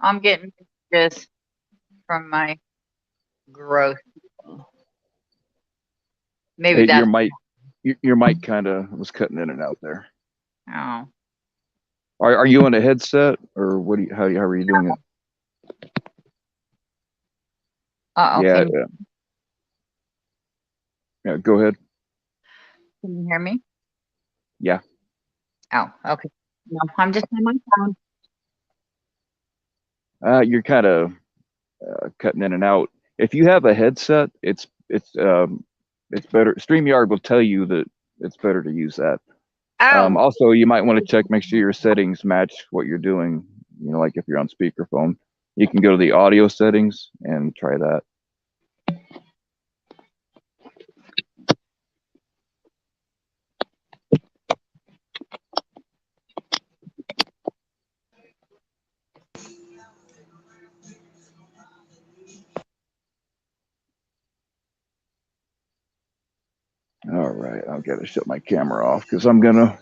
I'm getting this from my growth. Maybe Hey, that's your mic kind of was cutting in and out there. oh. Are you on a headset or what? How are you doing it? Yeah, Can yeah. Go ahead. you hear me? Yeah. Oh, okay. No, I'm just on my phone. You're kind of cutting in and out. If you have a headset, it's better. StreamYard will tell you that it's better to use that. Oh, Also, you might want to check, make sure your settings match what you're doing. You know, like if you're on speakerphone, you can go to the audio settings and try that. All right, I've got to shut my camera off because I'm gonna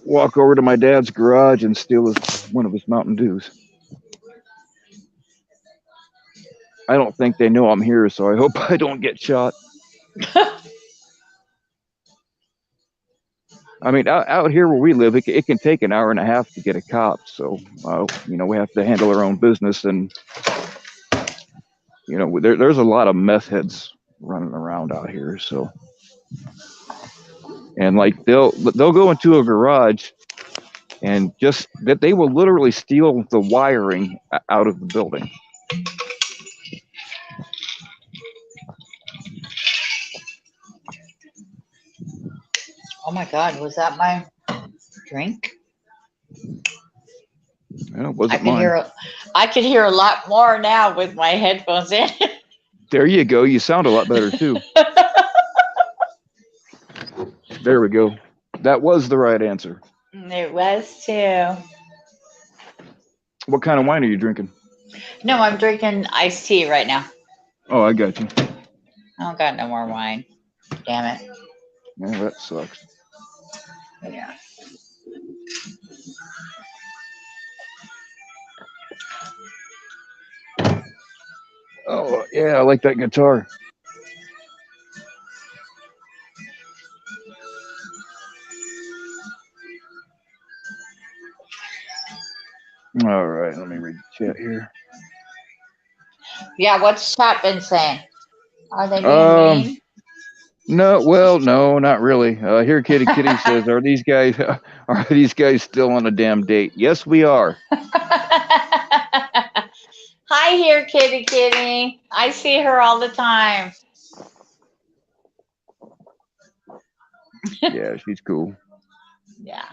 walk over to my dad's garage and steal one of his Mountain Dews. I don't think they know I'm here, so I hope I don't get shot. I mean, out here where we live, it can take an hour and a half to get a cop. So, you know, we have to handle our own business, and you know, there's a lot of meth heads running around out here. So, and like they'll go into a garage and just that they will literally steal the wiring out of the building. oh my God, was that my drink? It wasn't mine. I could hear a lot more now with my headphones in. There you go. You sound a lot better too. There we go. That was the right answer. It was too. What kind of wine are you drinking? No, I'm drinking iced tea right now. Oh, I got you. I don't got no more wine. Damn it. Yeah, that sucks. Yeah. Oh, yeah, I like that guitar. All right, let me read the chat here. Yeah, what's chat been saying? Are they being mean? No, well, no, not really. Here, Kitty Kitty says, "Are these guys still on a damn date?" Yes, we are. Hi here, Kitty Kitty. I see her all the time. Yeah, she's cool. Yeah.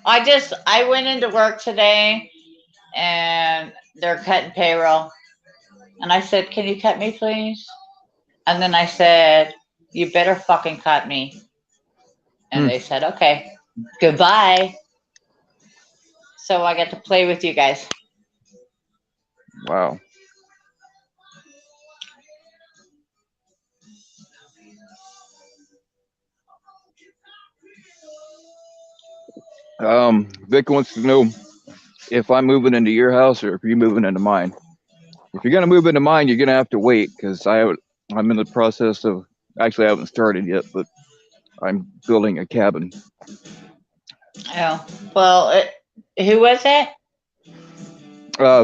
I went into work today and they're cutting payroll. And I said, "Can you cut me, please?" And then I said, "You better fucking cut me." And they said, "Okay, goodbye." So I get to play with you guys. Wow. Vic wants to know if I'm moving into your house or if you're moving into mine. If you're gonna move into mine, you're gonna have to wait because I'm in the process of actually I haven't started yet, but I'm building a cabin. Oh, well, who was it?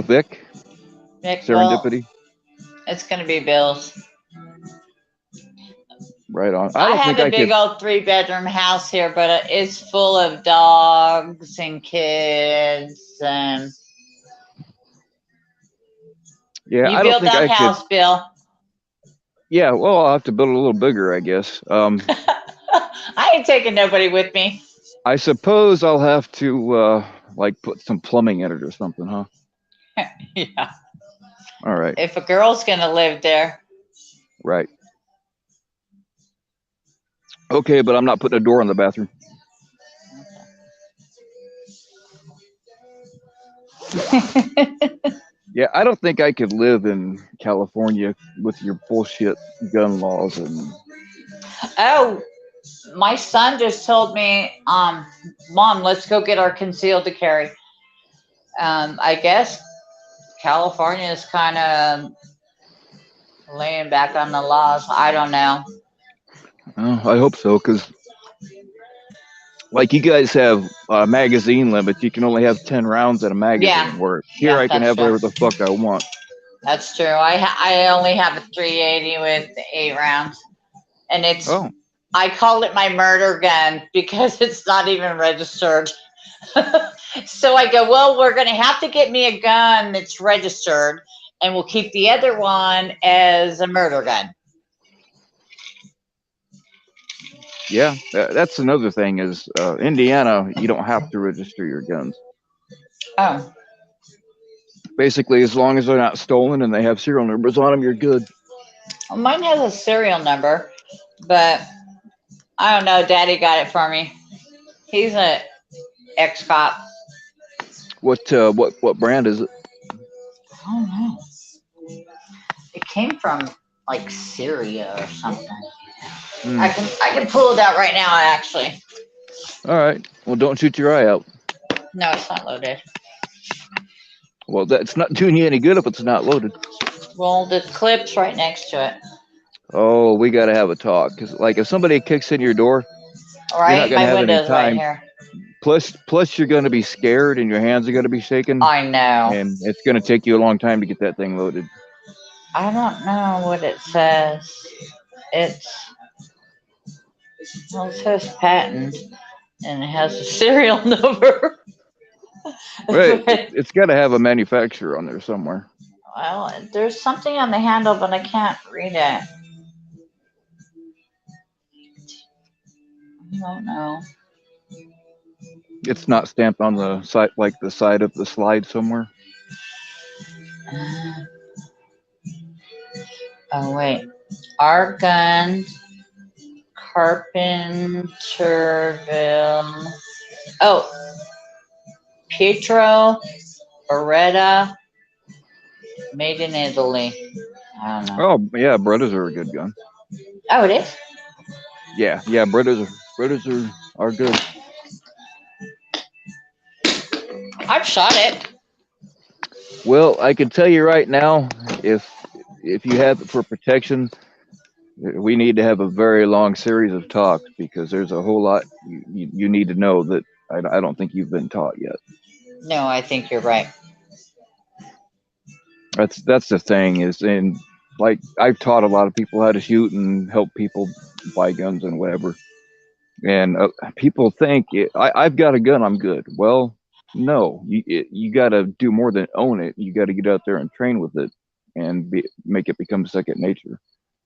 Vic, Nick. Well, Serendipity. it's going to be Bill's. Right on. I I don't have think a I big could. old 3-bedroom house here, but it's full of dogs and kids and Yeah, You I don't build think that I could. house, Bill. Yeah, well, I'll have to build a little bigger, I guess. I ain't taking nobody with me. I suppose I'll have to like put some plumbing in it or something, huh? Yeah. All right, If a girl's gonna live there. right. Okay, but I'm not putting a door in the bathroom. Yeah, I don't think I could live in California with your bullshit gun laws and Oh, my son just told me, Mom, let's go get our concealed to carry. I guess California is kind of laying back on the laws. I don't know. I hope so, because like you guys have a magazine limit, you can only have 10 rounds in a Yeah, magazine. Where here yeah, I can that's have true. whatever the fuck I want. That's true. I only have a 380 with 8 rounds, and Oh, I call it my murder gun because it's not even registered. So I go, well, we're going to have to get me a gun that's registered, and we'll keep the other one as a murder gun. yeah. That's another thing is Indiana, you don't have to register your guns. Oh, Basically, as long as they're not stolen and they have serial numbers on them, you're good. well, mine has a serial number, but I don't know. Daddy got it for me. He's an ex-cop. What brand is it? I don't know. It came from like Syria or something. Hmm. I can pull it out right now. Actually, All right. Well, don't shoot your eye out. no, it's not loaded. Well, that's not doing you any good if it's not loaded. Well, the clip's right next to it. Oh, we got to have a talk because, like, if somebody kicks in your door, All you're not right, going to my have any window's right time. here. Plus, you're going to be scared and your hands are going to be shaking, I know. and it's going to take you a long time to get that thing loaded. I don't know what it says. It's well, it says patent and it has a serial number. Right? But, It's got to have a manufacturer on there somewhere. well, there's something on the handle, but I can't read it. I don't know. It's not stamped on the side, like the side of the slide somewhere. Uh, oh wait, our gun, Carpenterville. Oh, Pietro Beretta, made in Italy. I don't know. Oh yeah, Bretas are a good gun. Oh, it is. Yeah, Bretas are good. I've shot it. Well, I can tell you right now, if you have it for protection, we need to have a very long series of talks because there's a whole lot you need to know that I don't think you've been taught yet. No, I think you're right. That's the thing is, and like I've taught a lot of people how to shoot and help people buy guns and whatever. And people think I've got a gun, I'm good. Well, no, you got to do more than own it. You got to get out there and train with it and make it become second nature.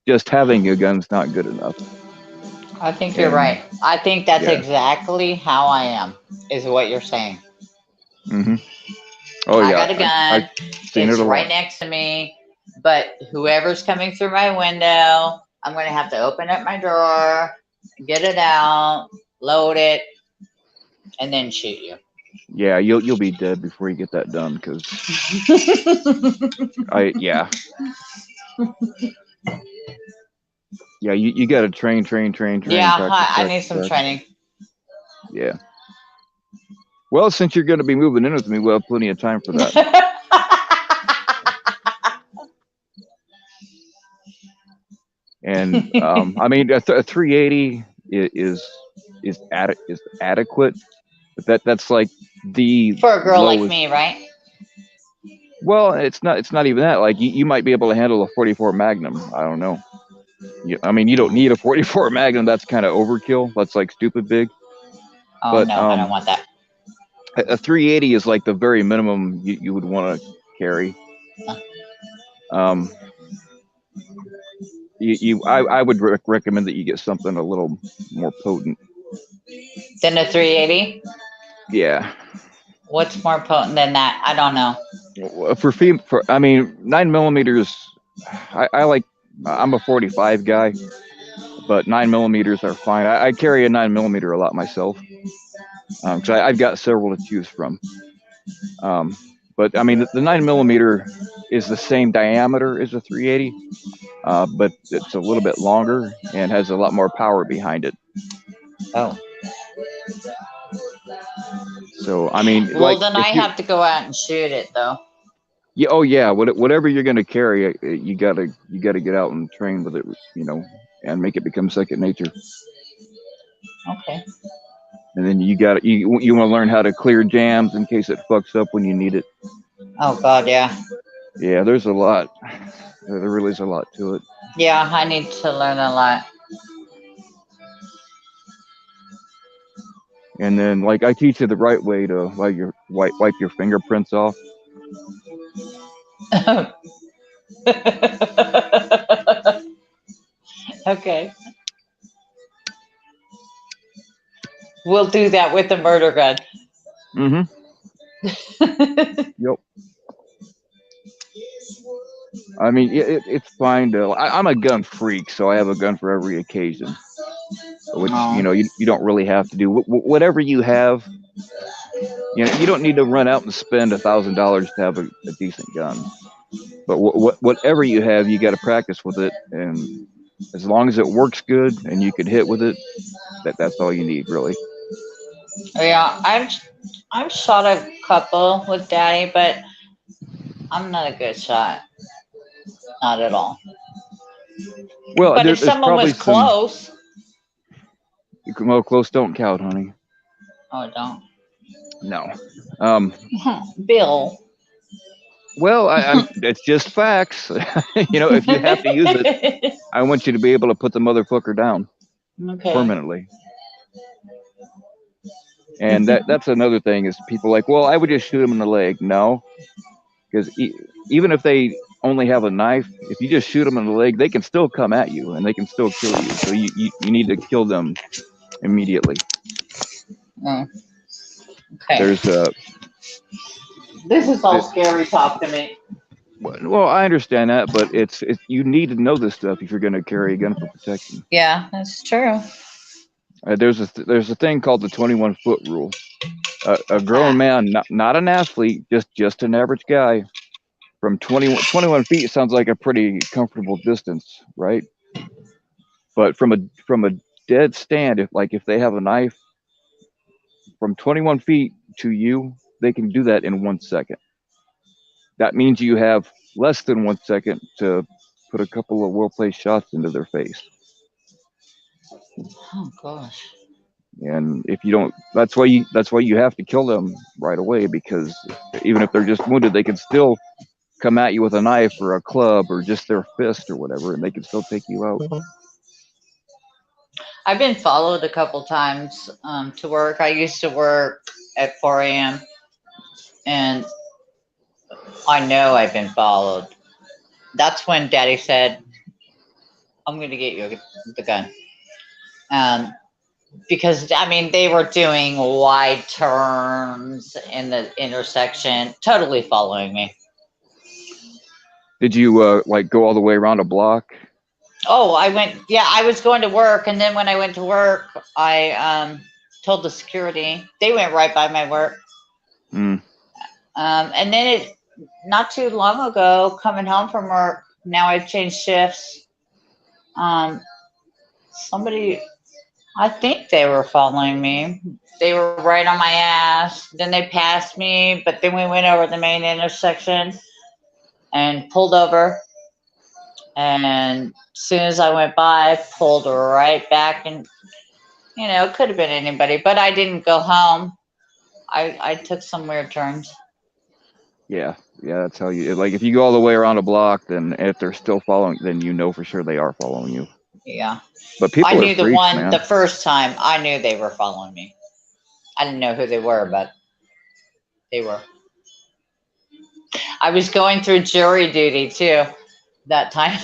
Just having a gun's not good enough. I think you're And right. I think that's yeah, exactly how I am, is what you're saying. hmm oh I yeah, got a I've gun. seen It's it a right lot. next to me, but whoever's coming through my window, I'm going to have to open up my drawer, get it out, load it, and then shoot you. Yeah, you'll be dead before you get that done because yeah you got to train, Yeah, practice, I need some training. Yeah. Well, since you're going to be moving in with me, we'll have plenty of time for that. And I mean, a 380 is adequate, but that's like the For a girl like lowest. me, right? Well, it's not even that. Like you might be able to handle a 44 Magnum. I don't know. I mean, you don't need a 44 Magnum. That's kind of overkill. That's like stupid big. Oh, But no, I don't want that. a 380 is like the very minimum you would want to carry. Um, I would recommend that you get something a little more potent. Then a 380. Yeah. What's more potent than that? I don't know. I mean, 9 millimeters. I like. I'm a 45 guy, but 9 millimeters are fine. I carry a 9 millimeter a lot myself, because I've got several to choose from. Um, but I mean, the 9 millimeter is the same diameter as a 380, but it's a little bit longer and has a lot more power behind it. Oh. So I mean, Well, like then if I you, have to go out and shoot it, though. yeah, oh yeah, whatever you're gonna carry, you gotta get out and train with it, and make it become second nature. Okay. And then you want to learn how to clear jams in case it fucks up when you need it. Oh God, yeah. Yeah, there's a lot. There really is a lot to it. Yeah, I need to learn a lot. And then, like, I teach you the right way to wipe your fingerprints off. Okay. We'll do that with the murder gun. Mm-hmm. Yep. I mean, it's fine to. I'm a gun freak, so I have a gun for every occasion. Which Oh. you don't really have to do whatever you have. You don't need to run out and spend $1,000 to have a decent gun. But whatever you have, you got to practice with it, and as long as it works good and you can hit with it, that's all you need, really. Yeah, I've shot a couple with Daddy, but I'm not a good shot. Not at all. Well, But if there's someone probably was close, well, close don't count, honey. oh, don't. No. Bill. Well, it's just facts. If you have to use it, I want you to be able to put the motherfucker down Okay. permanently. And that's another thing is people like, well, I would just shoot them in the leg. No, because even if they only have a knife, if you just shoot them in the leg, they can still come at you and they can still kill you. So you need to kill them immediately. Oh, okay. There's This is all scary talk to me. well, I understand that, but it's you need to know this stuff if you're going to carry a gun for protection. Yeah, that's true. There's a thing called the 21-foot rule. A What's grown that? man, not an athlete, just an average guy, from 21 feet sounds like a pretty comfortable distance, right? But from a dead stand, if they have a knife from 21 feet to you, they can do that in 1 second. That means you have less than 1 second to put a couple of well-placed shots into their face. Oh gosh. And if you don't, that's why you have to kill them right away, because even if they're just wounded, they can still come at you with a knife or a club or just their fist or whatever, and they can still take you out. I've been followed a couple times to work. I used to work at 4 a.m. and I know I've been followed. That's when Daddy said, "I'm going to get you the gun." Because I mean, they were doing wide turns in the intersection, totally following me. Did you go all the way around a block? Oh, I was going to work, and then when I went to work, I told the security. They went right by my work. Mm. And then not too long ago, coming home from work, now I've changed shifts. Somebody, I think they were following me. They were right on my ass. Then they passed me, but then we went over the main intersection and pulled over. And as soon as I went by, pulled right back, and it could have been anybody, but I didn't go home. I took some weird turns. Yeah, that's how you, if you go all the way around a block, then if they're still following, then you know for sure they are following you. Yeah. But people I are knew freaks, man. the first time, I knew they were following me. I didn't know who they were, but they were. I was going through jury duty too that time.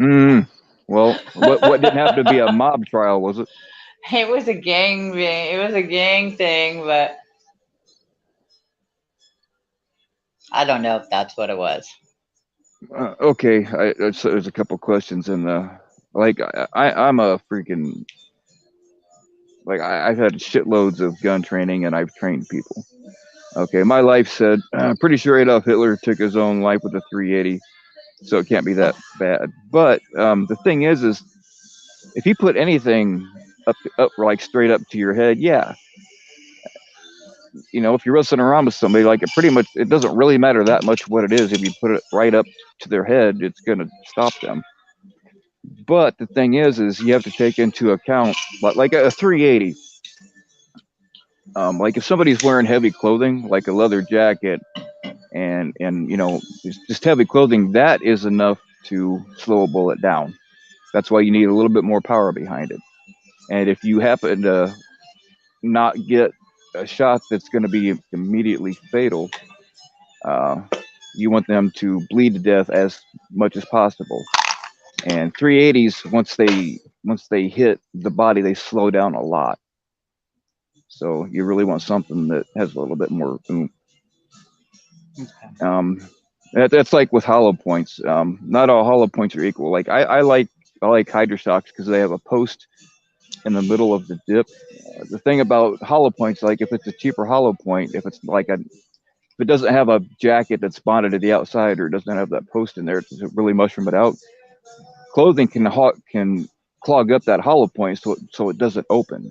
Mm. Well, what didn't happen to be a mob trial, was it? It was a gang thing. It was a gang thing, but I don't know if that's what it was. Okay, so there's a couple questions in the like. I'm a freaking like I've had shitloads of gun training and I've trained people. Okay, my life said I'm pretty sure Adolf Hitler took his own life with a 380, so it can't be that bad. But the thing is if you put anything up like straight up to your head, yeah, if you're wrestling around with somebody, like it doesn't really matter that much what it is. If you put it right up to their head, it's gonna stop them. But the thing is you have to take into account like a 380. Like if somebody's wearing heavy clothing, like a leather jacket, and just heavy clothing, that is enough to slow a bullet down. That's why you need a little bit more power behind it. And if you happen to not get a shot that's going to be immediately fatal, uh, you want them to bleed to death as much as possible. And 380s, once they hit the body, they slow down a lot. So you really want something that has a little bit more oomph. Um, that's like with hollow points. Not all hollow points are equal. Like I like Hydroshocks because they have a post in the middle of the dip. The thing about hollow points, like if it's a cheaper hollow point, if it doesn't have a jacket that's bonded to the outside or it doesn't have that post in there, it's really mushroom it out. Clothing can clog up that hollow point so it doesn't open,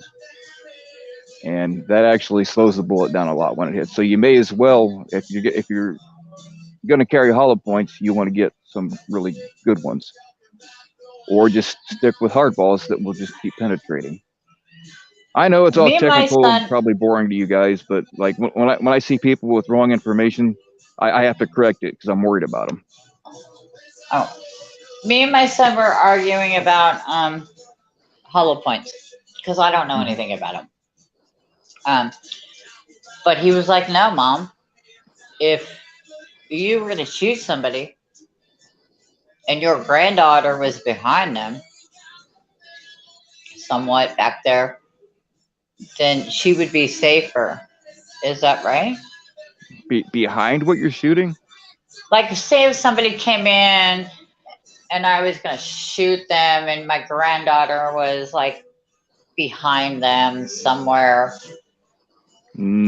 and that actually slows the bullet down a lot when it hits. So you may as well, if you're going to carry hollow points, you want to get some really good ones, or just stick with hard balls that will just keep penetrating. I know it's all Me and my technical, son, probably boring to you guys, but like when I see people with wrong information, I have to correct it because I'm worried about them. oh, me and my son were arguing about hollow points because I don't know Mm-hmm. anything about them. But he was like, "No, mom, if you were to shoot somebody and your granddaughter was behind them, somewhat back there, then she would be safer. Is that right?" Behind what you're shooting? Like, say if somebody came in and I was going to shoot them and my granddaughter was like behind them somewhere.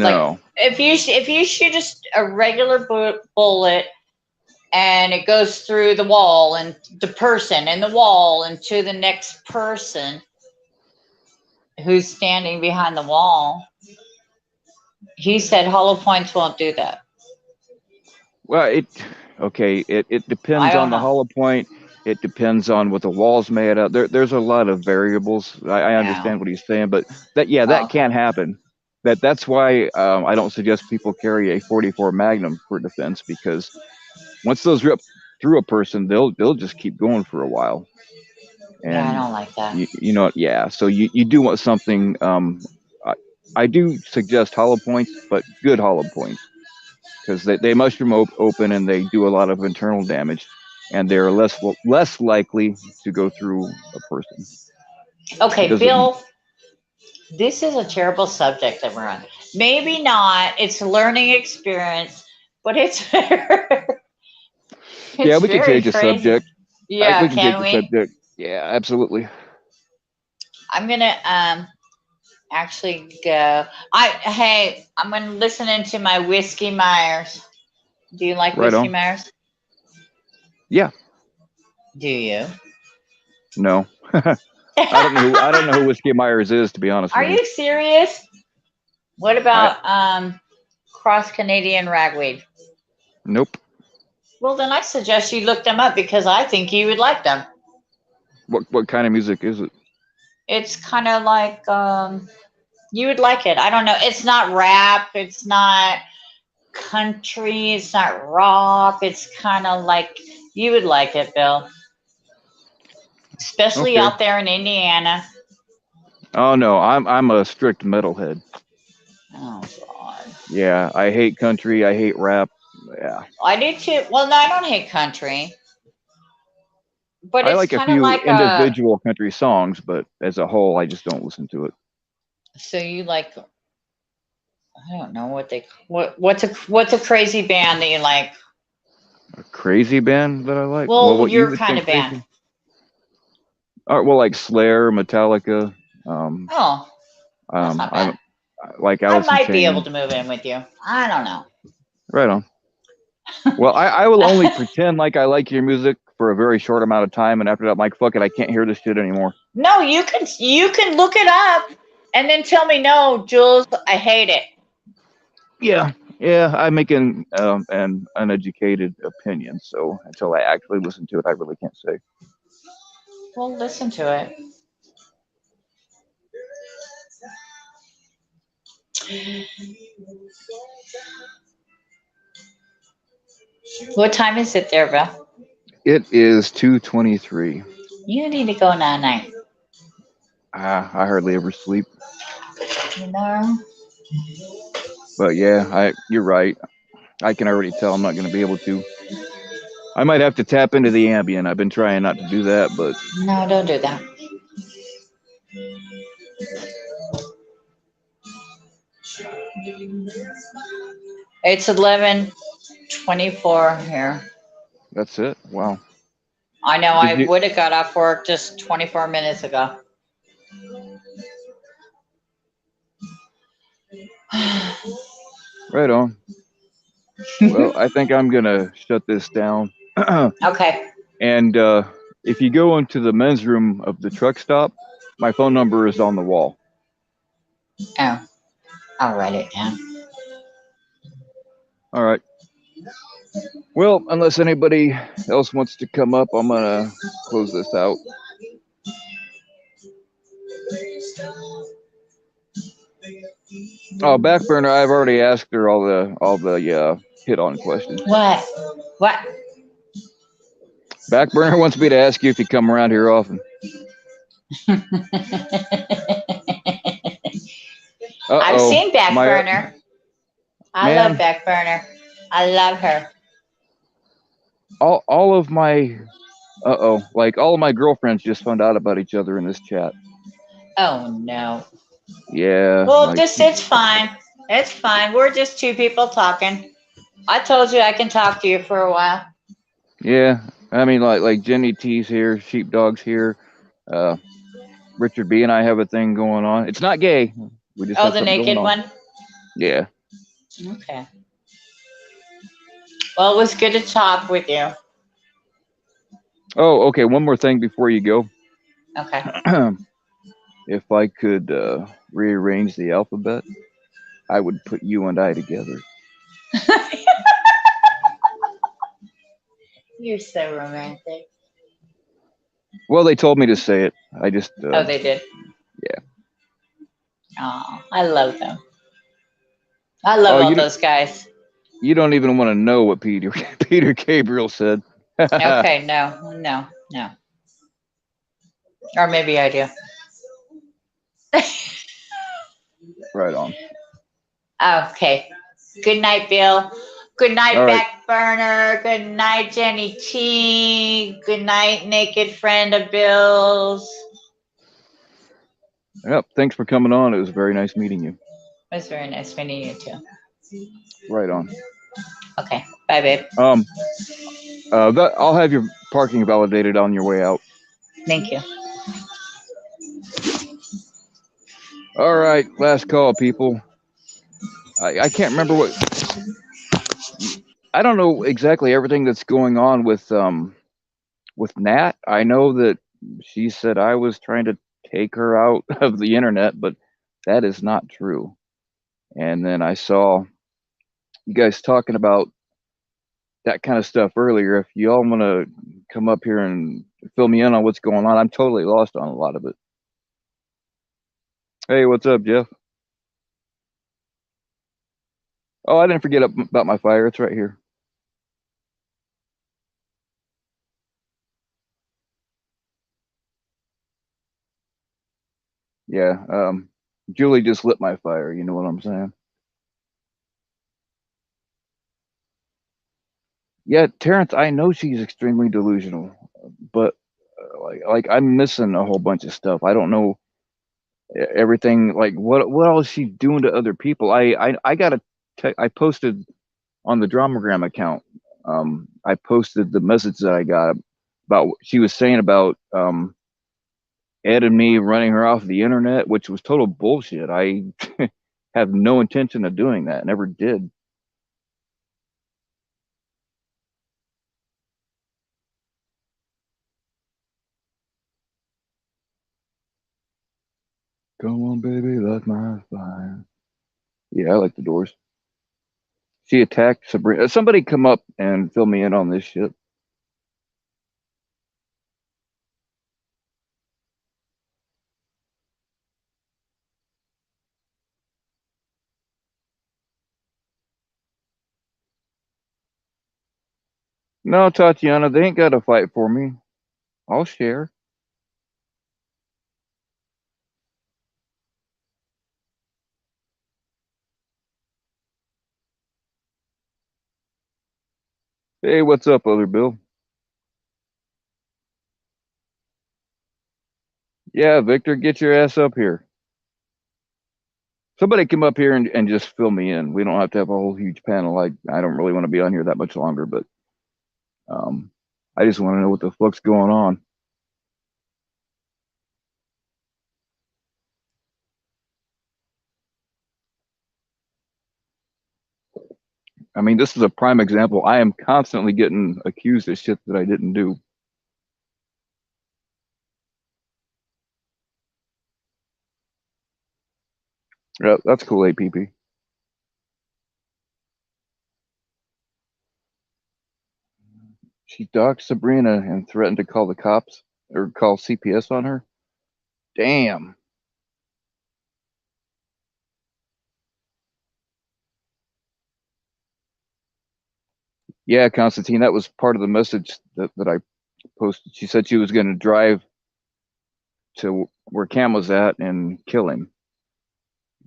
Like, No. if you shoot a regular bullet and it goes through the wall and the person and the wall and to the next person who's standing behind the wall, he said hollow points won't do that. Well, it I depends on don't the know. hollow point. It depends on what the wall's made of. There's a lot of variables. I Yeah. understand what he's saying, but that Okay. can happen. That's why I don't suggest people carry a 44 Magnum for defense, because once those rip through a person, they'll just keep going for a while. Yeah, I And don't like that. yeah. So you do want something. I, I do suggest hollow points, but good hollow points, because they mushroom open and they do a lot of internal damage, and they're less likely to go through a person. It Okay, doesn't. Bill, this is a terrible subject that we're on. Maybe not. It's a learning experience, but it's Yeah, it's we can very change the crazy. subject. Yeah, We can change can the we? subject. Yeah, absolutely. I'm gonna actually go. I'm gonna listen into my Whiskey Myers. Do you like Right Whiskey on. Myers? Yeah. Do you? No. I don't know who Whiskey Myers is, to be honest Are with you. you serious? What I about Cross Canadian Ragweed? Nope. Well, then I suggest you look them up because I think you would like them. What kind of music is it? It's kind of like you would like it. I don't know. It's not rap. It's not country. It's not rock. It's kind of like you would like it, Bill. Especially Okay. out there in Indiana. Oh no, I'm a strict metalhead. Oh God. Yeah, I hate country. I hate rap. Yeah, I do too. Well, no, I don't hate country, but I it's like a kind of few like a. individual country songs, but as a whole, I just don't listen to it. So you like? I don't know what's a crazy band that you like? A crazy band that I like. Well, Well, what you your would kind think of band. crazy? All right, well, like Slayer, Metallica. Um, Oh, that's not bad. I'm like I Alice in might be able Chains. to move in with you. I don't know. Right on. Well, I will only pretend like I like your music for a very short amount of time, and after that, I'm like, fuck it, I can't hear this shit anymore. No, you can look it up and then tell me no, Jules, I hate it. Yeah, yeah, I make an uneducated opinion, so until I actually listen to it, I really can't say. Well, listen to it. What time is it there, Bill? It is 2:23. You need to go night night. I hardly ever sleep, You know? but yeah, you're right. I can already tell I'm not going to be able to. I might have to tap into the Ambien. I've been trying not to do that, but No, don't do that. It's 11:24 here. that's it. Wow. I know Did I you? would have got off work just 24 minutes ago. Right on. Well, I think I'm going to shut this down. Okay. And if you go into the men's room of the truck stop, my phone number is on the wall. Oh, I'll write it down. All right. Well, unless anybody else wants to come up, I'm going to close this out. Oh, Backburner, I've already asked her all the hit on questions. What? What? Backburner wants me to ask you if you come around here often. I've Uh-oh. seen Backburner. I love Man, Backburner. I love her. all of my like all of my girlfriends just found out about each other in this chat. Oh no. Yeah, Well, like it's fine. It's fine. We're just two people talking. I told you I can talk to you for a while. yeah. I mean, like Jenny T's here, Sheepdog's here. Uh, Richard B and I have a thing going on. It's not gay. We just Oh, have the something going naked on. one? Yeah. Okay. Well, it was good to talk with you. Oh, okay. One more thing before you go. Okay. If I could rearrange the alphabet, I would put you and I together. You're so romantic. Well, they told me to say it. I just Oh, they did? yeah. Oh, I love them. I love Oh, all those guys. you don't even want to know what Peter Peter Gabriel said. Okay, no. Or maybe I do. Right on. Okay. Good night, Bill. Good night, All right. Backburner. Good night, Jenny T. Good night, naked friend of Bill's. Yep. Thanks for coming on. It was very nice meeting you. It was very nice meeting you too. Right on. Okay. Bye, babe. I'll have your parking validated on your way out. Thank you. All right. Last call, people. I can't remember what. I don't know exactly everything that's going on with Nat. I know that she said I was trying to take her out of the internet, but that is not true. And then I saw you guys talking about that kind of stuff earlier. If you all want to come up here and fill me in on what's going on, I'm totally lost on a lot of it. Hey, what's up, Jeff? Oh, I didn't forget about my fire. It's right here. Yeah, Julie just lit my fire. You know what I'm saying? Yeah, Terrence, I know she's extremely delusional, but like I'm missing a whole bunch of stuff. I don't know everything. Like what else is she doing to other people? I got a I posted on the Dramagram account. I posted the message that I got about what she was saying about Ed and me running her off the internet, which was total bullshit. I have no intention of doing that. Never did. Come on, baby, light my fire. Yeah, I like the Doors. She attacked Sabrina. Somebody come up and fill me in on this shit. No, Tatiana, they ain't got to fight for me. I'll share. Hey, what's up, other Bill? Yeah, Victor, get your ass up here. Somebody come up here and just fill me in. We don't have to have a whole huge panel. I don't really want to be on here that much longer, but um, I just want to know what the fuck's going on. I mean, this is a prime example. I am constantly getting accused of shit that I didn't do. Yeah, that's cool, APP. She doxed Sabrina and threatened to call the cops or call CPS on her. Damn. Yeah, Constantine, that was part of the message that I posted. She said she was going to drive to where Cam was at and kill him.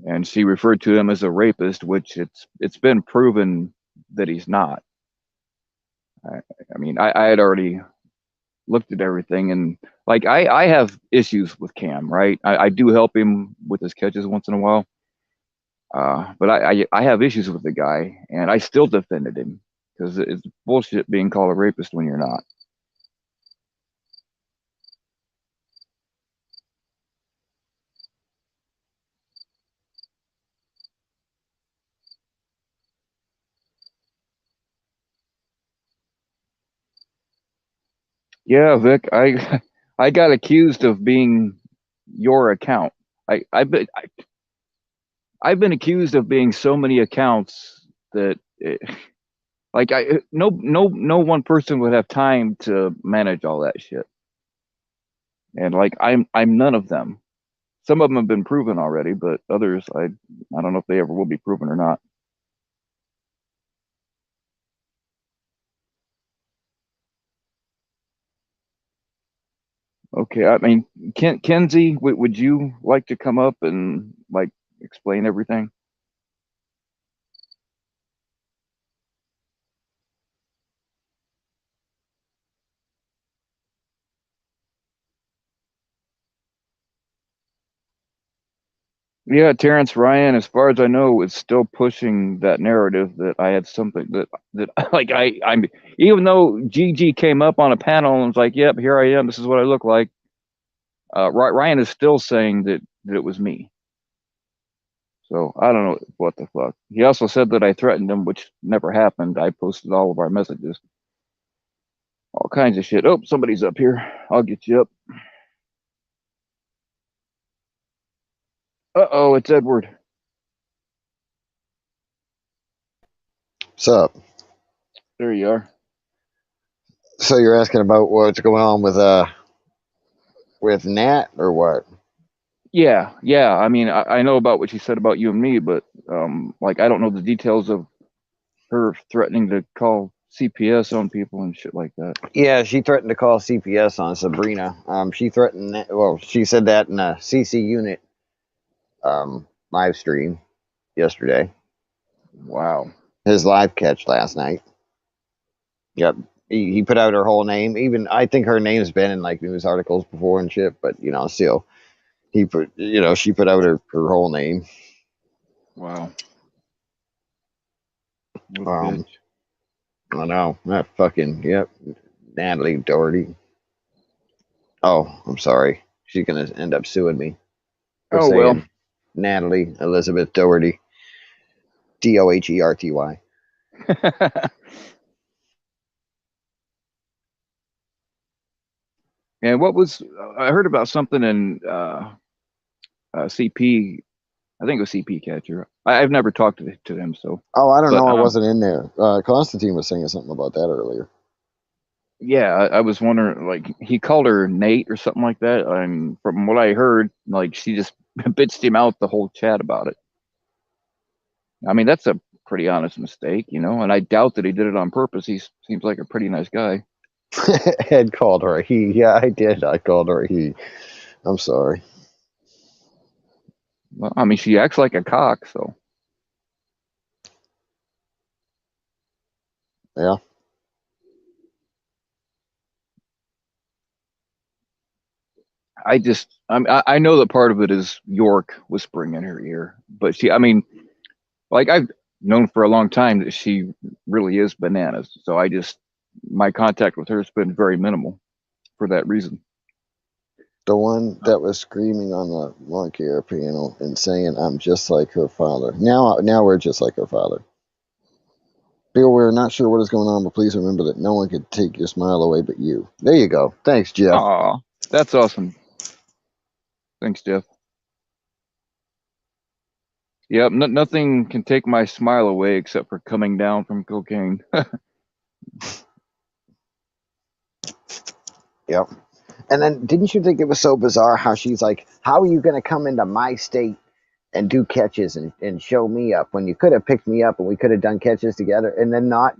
And she referred to him as a rapist, which it's been proven that he's not. I, I mean, I had already looked at everything, and like I have issues with Cam, right? I do help him with his catches once in a while, but I have issues with the guy, and I still defended him because it's bullshit being called a rapist when you're not. Yeah, Vic, I got accused of being your account. I've been accused of being so many accounts that like no one person would have time to manage all that shit. And like I'm none of them. Some of them have been proven already, but others I don't know if they ever will be proven or not. Okay, I mean, Kenzie, would you like to come up and like explain everything? Yeah, Terrence Ryan, as far as I know, is still pushing that narrative that I had something that like I'm even though Gigi came up on a panel and was like, "Yep, here I am. This is what I look like." Ryan is still saying that it was me. So I don't know what the fuck. He also said that I threatened him, which never happened. I posted all of our messages, all kinds of shit. Oh, somebody's up here. I'll get you up. Uh-oh, it's Edward. What's up? There you are. So you're asking about what's going on with Nat or what? Yeah. I mean, I know about what she said about you and me, but like I don't know the details of her threatening to call CPS on people and shit like that. Yeah, she threatened to call CPS on Sabrina. She threatened that, well, she said that in a CC unit live stream yesterday. Wow. His live catch last night. Yep. He put out her whole name. Even I think her name's been in like news articles before and shit, but you know, still he put she put out her whole name. Wow. What a Um bitch. I know. That fucking yep. Natalie Doherty. Oh, I'm sorry. She's gonna end up suing me for Oh well. saying Natalie Elizabeth Doherty. Doherty. And what was I heard about something in CP? I think it was CP Catcher. I've never talked to him, so Oh, I don't but know. I wasn't in there. Constantine was saying something about that earlier. yeah, I was wondering, like he called her Nate or something like that. And from what I heard, like she just bitched him out the whole chat about it. I mean, that's a pretty honest mistake, you know, and I doubt that he did it on purpose. He seems like a pretty nice guy. Ed called her a he. Yeah, I did. I called her a he. I'm sorry. Well, I mean, she acts like a cock, so Yeah. I know that part of it is York whispering in her ear, but I mean, like I've known for a long time that she really is bananas. So my contact with her has been very minimal for that reason. The one that was screaming on the lawn care panel and saying, "I'm just like her father." Now we're just like her father. Bill, we're not sure what is going on, but please remember that no one can take your smile away but you. There you go. Thanks, Jeff. Aw, that's awesome. Thanks, Jeff. Yep, nothing can take my smile away except for coming down from cocaine. Yep. And then didn't you think it was so bizarre how she's like, "How are you going to come into my state and do catches and show me up when you could have picked me up and we could have done catches together?" And then not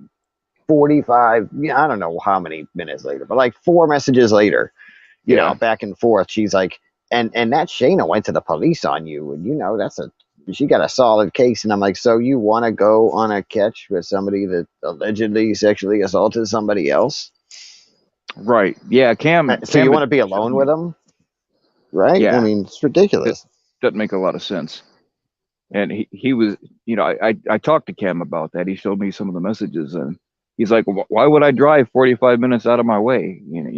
45, I don't know how many minutes later, but like 4 messages later, Yeah, back and forth, she's like, and that Shayna went to the police on you. And, she got a solid case. And I'm like, so you want to go on a catch with somebody that allegedly sexually assaulted somebody else? right. Yeah, So you Cam want to had be shown alone me. with them? Right? I Yeah, mean, it's it ridiculous. doesn't make a lot of sense. And he was, I talked to Cam about that. He showed me some of the messages, and he's like, "Why would I drive 45 minutes out of my way?" And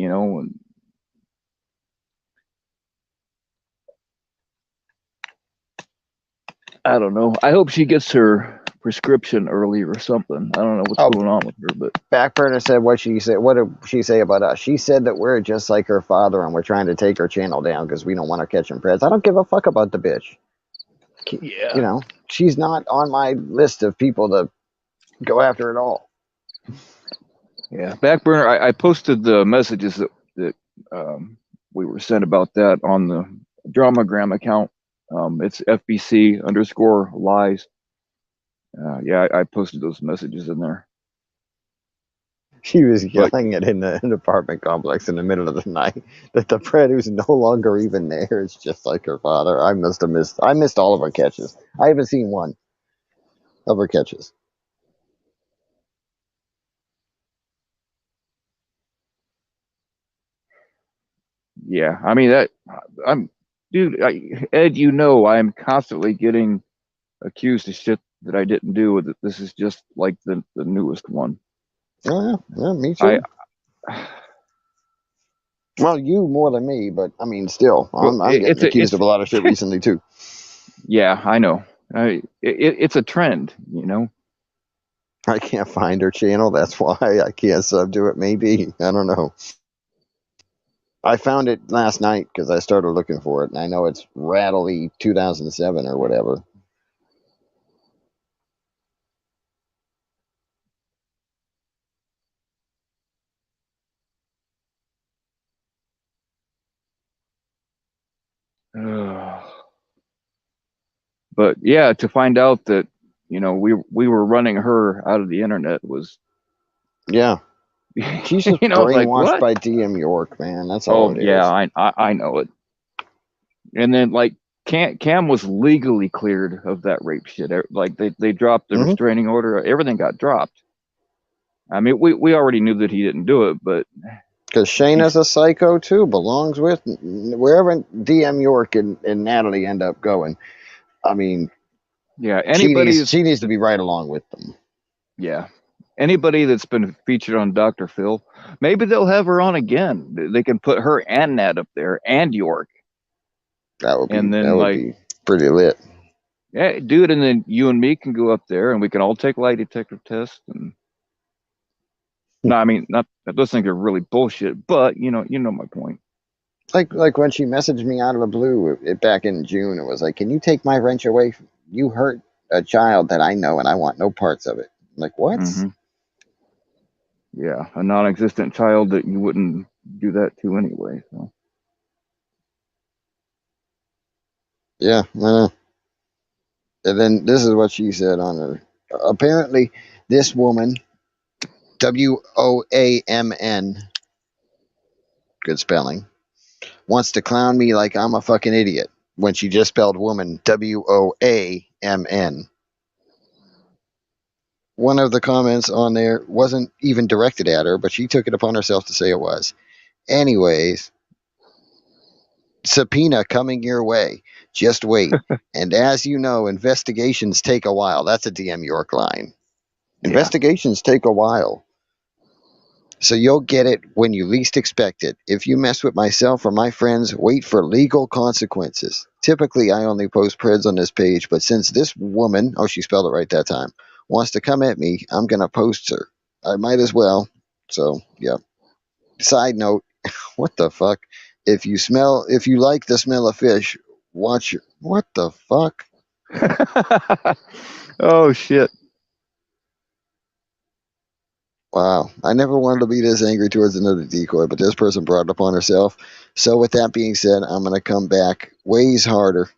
I don't know. I hope she gets her prescription early or something. I don't know what's Oh, going on with her, but Backburner said what she said. What did she say about us? She said that we're just like her father and we're trying to take her channel down because we don't want her catching preds. I don't give a fuck about the bitch. yeah, She's not on my list of people to go after at all. yeah. Backburner. I posted the messages that we were sent about that on the Dramagram account. It's FBC_lies. Yeah, I posted those messages in there. She was But yelling it in an apartment complex in the middle of the night that the Fred who's no longer even there is just like her father. I missed all of her catches. I haven't seen one of her catches. yeah, I mean I'm, dude, Ed. I'm constantly getting accused of shit that I didn't do. That this is just like the newest one. Oh, yeah, me I too. Well, you more than me, but I mean, still, well, I'm getting accused of a lot of shit recently too. yeah, I know. It's a trend, you know. I can't find her channel. That's why I can't sub to it. Maybe I don't know. I found it last night because I started looking for it, and I know it's Rattly 2007 or whatever. But yeah, to find out that we were running her out of the internet was Yeah, she's just it's like brainwashed what? by DM York, man. That's all Oh it yeah, is. I know it. And then like Cam was legally cleared of that rape shit. Like they dropped the Hmm. restraining order. Everything got dropped. I mean, we already knew that he didn't do it, but Because Shayna's a psycho too, belongs with wherever DM York and Natalie end up going. I mean, yeah, she anybody needs to be right along with them. yeah, anybody that's been featured on Dr. Phil, maybe they'll have her on again. They can put her and Nat up there and York, and then That would like, be pretty lit. yeah, do it, and then you and me can go up there, and we can all take lie detector tests. And no, I mean, not those things are really bullshit, but you know my point. Like when she messaged me out of the blue back in June, it was like, "Can you take my wrench away? You hurt a child that I know, and I want no parts of it." I'm like, what? Mm-hmm. Yeah, a non-existent child that you wouldn't do that to anyway. So. Yeah. And then this is what she said on her. Apparently, this woman, Woamn, good spelling, wants to clown me like I'm a fucking idiot when she just spelled woman Woamn. One of the comments on there wasn't even directed at her, but she took it upon herself to say it was. Anyways, subpoena coming your way. Just wait. And as you know, investigations take a while. That's a DM York line. Yeah. Investigations take a while. So you'll get it when you least expect it. If you mess with myself or my friends, wait for legal consequences. Typically, I only post preds on this page, but since this woman, oh, she spelled it right that time, wants to come at me, I'm going to post her. I might as well. So, yeah. Side note, what the fuck? If you like the smell of fish, watch your, what the fuck? Oh shit. Wow. I never wanted to be this angry towards another decoy, but this person brought it upon herself. So with that being said, I'm going to come back ways harder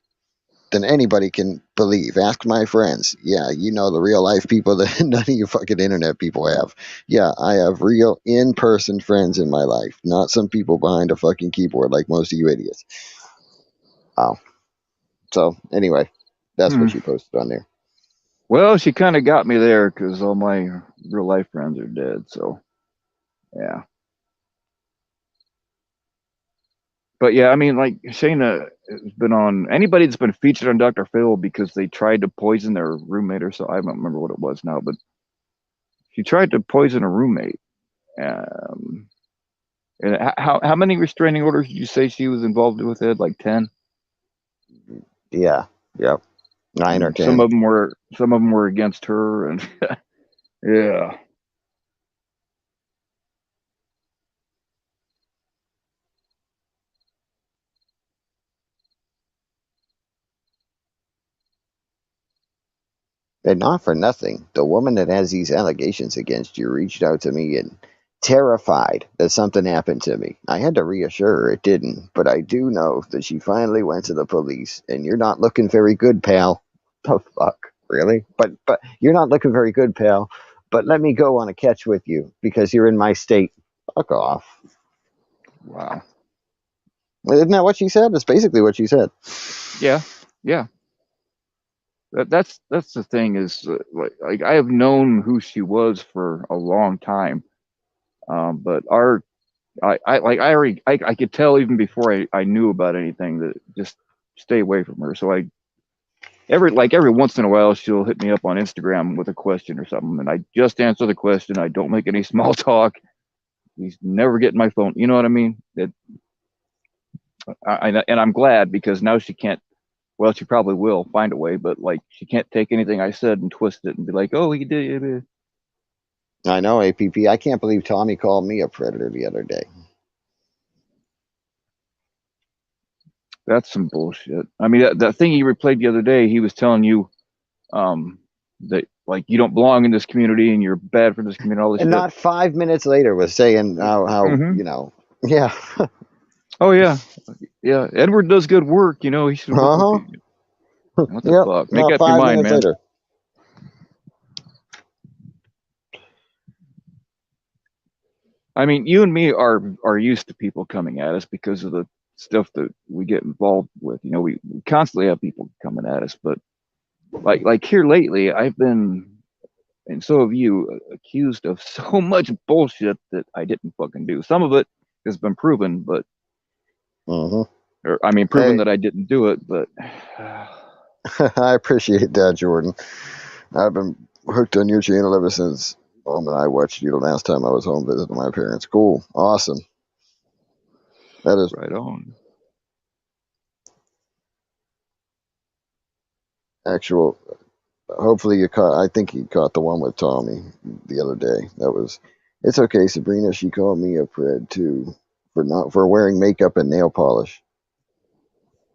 than anybody can believe. Ask my friends. Yeah, you know the real life people that none of you fucking internet people have. Yeah, I have real in-person friends in my life, not some people behind a fucking keyboard like most of you idiots. Wow. So anyway, that's what she posted on there. Well, she kind of got me there because all my real life friends are dead. So, yeah. But yeah, I mean, like Shayna has been on anybody that's been featured on Dr. Phil because they tried to poison their roommate or so. I don't remember what it was now, but she tried to poison a roommate. Um, and how many restraining orders did you say she was involved with? Ed, like 10. Yeah. Yep. 9 or 10. Some of them were against her, and yeah. And not for nothing, the woman that has these allegations against you reached out to me and terrified that something happened to me. I had to reassure her it didn't, but I do know that she finally went to the police, and you're not looking very good, pal. The fuck? Really? But you're not looking very good, pal. But let me go on a catch with you because you're in my state. Fuck off. Wow. Isn't that what she said? That's basically what she said. Yeah. Yeah. That's the thing is like I have known who she was for a long time, but I could tell even before I knew about anything that just stay away from her. So every once in a while she'll hit me up on Instagram with a question or something, and I just answer the question. I don't make any small talk. He's never getting my phone. You know what I mean? And I'm glad because now she can't. Well, she probably will find a way, but like she can't take anything I said and twist it and be like, "Oh, he did it." I know, APP. I can't believe Tommy called me a predator the other day. That's some bullshit. I mean, that thing he replayed the other day, he was telling you that like you don't belong in this community and you're bad for this community. All this And shit. not 5 minutes later was saying how Mhm. yeah. Oh yeah, yeah. Edward does good work. You know, he should work with Uh-huh. you. What the Yep. fuck? Make Not up your five mind, minutes man. later. I mean, you and me are used to people coming at us because of the stuff that we get involved with. You know, we constantly have people coming at us, but like here lately, I've been and so have you, accused of so much bullshit that I didn't fucking do. Some of it has been proven, but Mm-hmm. or I mean, proven Hey, that I didn't do it, but I appreciate that, Jordan. I've been hooked on your channel ever since Mom and I watched you the last time I was home visiting my parents. Cool. Awesome. That is right on. actual. Hopefully you caught. I think you caught the one with Tommy the other day. That was. It's okay, Sabrina. She called me a Fred too for wearing makeup and nail polish.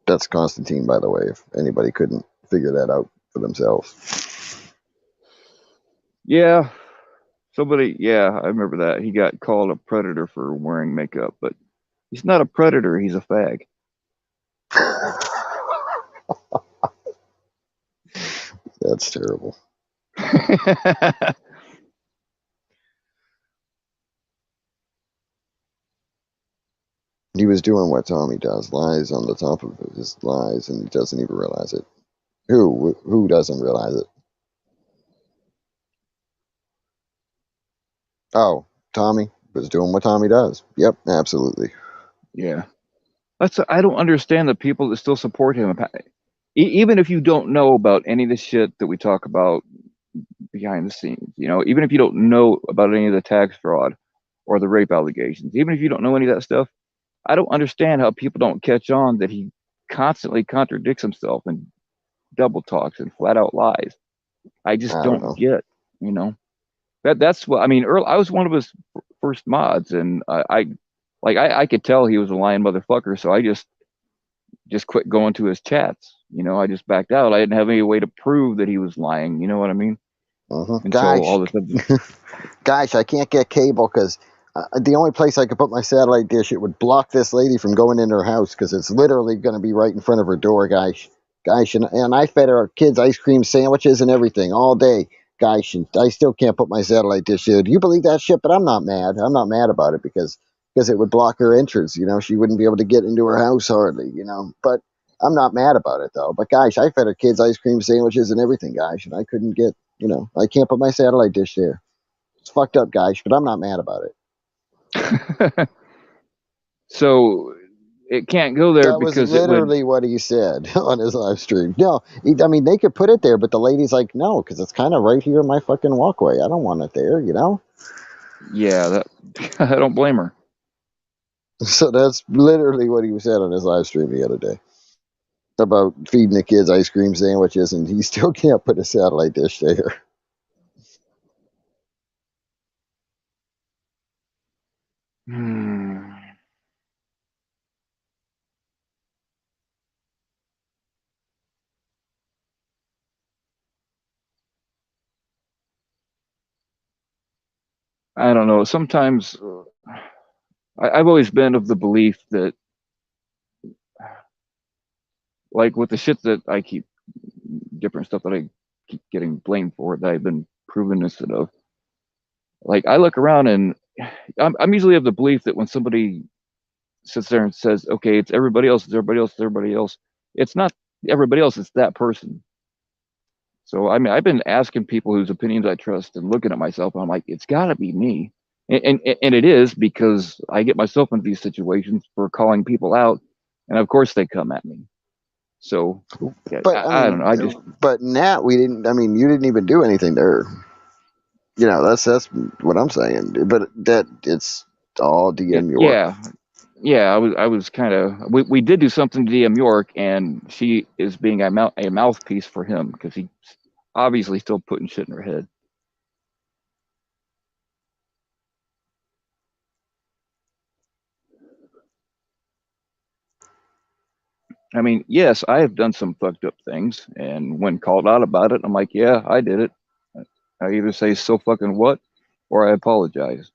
That's Constantine, by the way. If anybody couldn't figure that out for themselves. Yeah, somebody. Yeah, I remember that. He got called a predator for wearing makeup, but he's not a predator. He's a fag. That's terrible. He was doing what Tommy does, lies on the top of his lies, and he doesn't even realize it. Who doesn't realize it? Oh, Tommy was doing what Tommy does. Yep, absolutely. Yeah, I don't understand the people that still support him. Even if you don't know about any of the shit that we talk about behind the scenes, even if you don't know about any of the tax fraud or the rape allegations, even if you don't know any of that stuff, I don't understand how people don't catch on that he constantly contradicts himself and double talks and flat out lies. I just I don't don't know. get, you know. That's what I mean. Earl, I was one of his first mods, and I could tell he was a lying motherfucker, so I just quit going to his chats. I just backed out. I didn't have any way to prove that he was lying. You know what I mean? Until Guys, all this other. guys, I can't get cable because the only place I could put my satellite dish, it would block this lady from going in her house because it's literally going to be right in front of her door, guys. Guys, and I fed our kids ice cream sandwiches and everything all day. Guys, and I still can't put my satellite dish here. Do you believe that shit? But I'm not mad. I'm not mad about it because it would block her entrance. She wouldn't be able to get into her house hardly. But I'm not mad about it though. But guys, I fed our kids ice cream sandwiches and everything, guys, and I couldn't get. I can't put my satellite dish there. It's fucked up, guys, but I'm not mad about it. So it can't go there That was because it would. literally what he said on his live stream. No, I mean, they could put it there, but the lady's like, no, because it's kind of right here in my fucking walkway. I don't want it there. Yeah, that I don't blame her. So that's literally what he said on his live stream the other day about feeding the kids ice cream sandwiches, and he still can't put a satellite dish there. Hmm. I don't know. Sometimes I've always been of the belief that, like with the shit that I keep, different stuff that I keep getting blamed for, that I've been proven innocent of. Like I look around and I'm usually of the belief that when somebody sits there and says, "Okay, it's everybody else, it's everybody else, it's everybody else," it's not everybody else; it's that person. So I mean, I've been asking people whose opinions I trust and looking at myself, and I'm like, it's got to be me, and it is because I get myself into these situations for calling people out, and of course they come at me. So yeah, But I don't know. I just but Nat, we didn't. I mean, you didn't even do anything to her. That's what I'm saying. But that it's all DM York. yeah, yeah. I was kind of we did do something to DM York, and she is being a mouthpiece for him because he's obviously still putting shit in her head. I mean, yes, I have done some fucked up things, and when called out about it, I'm like, yeah, I did it. I either say so fucking what, or I apologize.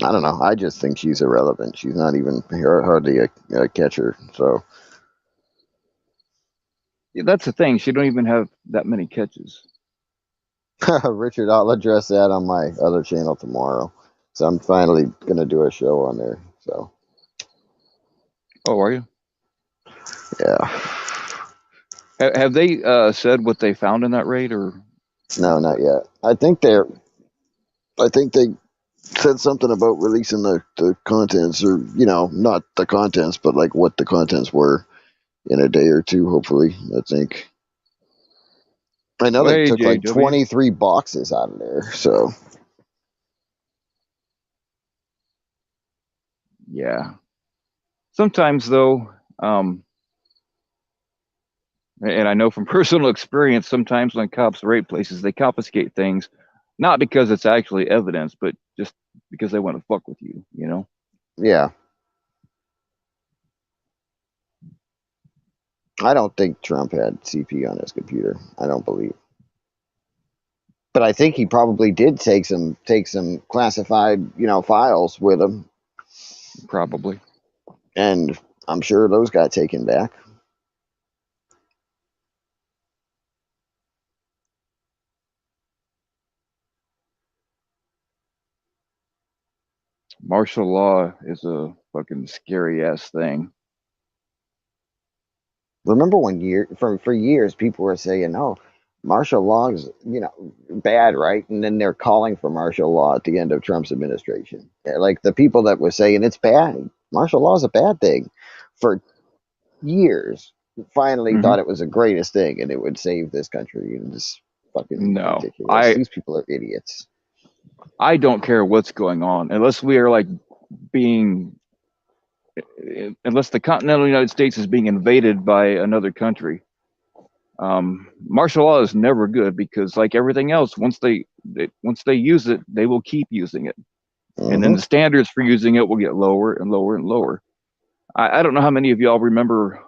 I don't know. I just think she's irrelevant. She's not even hardly a catcher. So Yeah, that's the thing. She don't even have that many catches. Richard, I'll address that on my other channel tomorrow. So I'm finally gonna do a show on there. So Oh, are you? yeah, Have they said what they found in that raid, or no, not yet. I think they said something about releasing the contents, or not the contents, but like what the contents were in a day or two, hopefully. I know they way took like JW? 23 boxes out of there. So Yeah. Sometimes though, and I know from personal experience, sometimes when cops raid places, they confiscate things, not because it's actually evidence, but just because they want to fuck with you, you know? yeah, I don't think Trump had CP on his computer. I don't believe. But I think he probably did take some classified, files with him, Probably. and I'm sure those got taken back. Martial law is a fucking scary ass thing. Remember one year for years people were saying, "Oh, martial law is bad, right?" And then they're calling for martial law at the end of Trump's administration. Like the people that were saying it's bad, martial law is a bad thing, for years, finally Hmm. thought it was the greatest thing and it would save this country. And it's fucking No, ridiculous. These people are idiots. I don't care what's going on unless we are like being, unless the continental United States is being invaded by another country. Martial law is never good because, like everything else, once they use it, they will keep using it, and then Hmm. the standards for using it will get lower and lower and lower. I don't know how many of y'all remember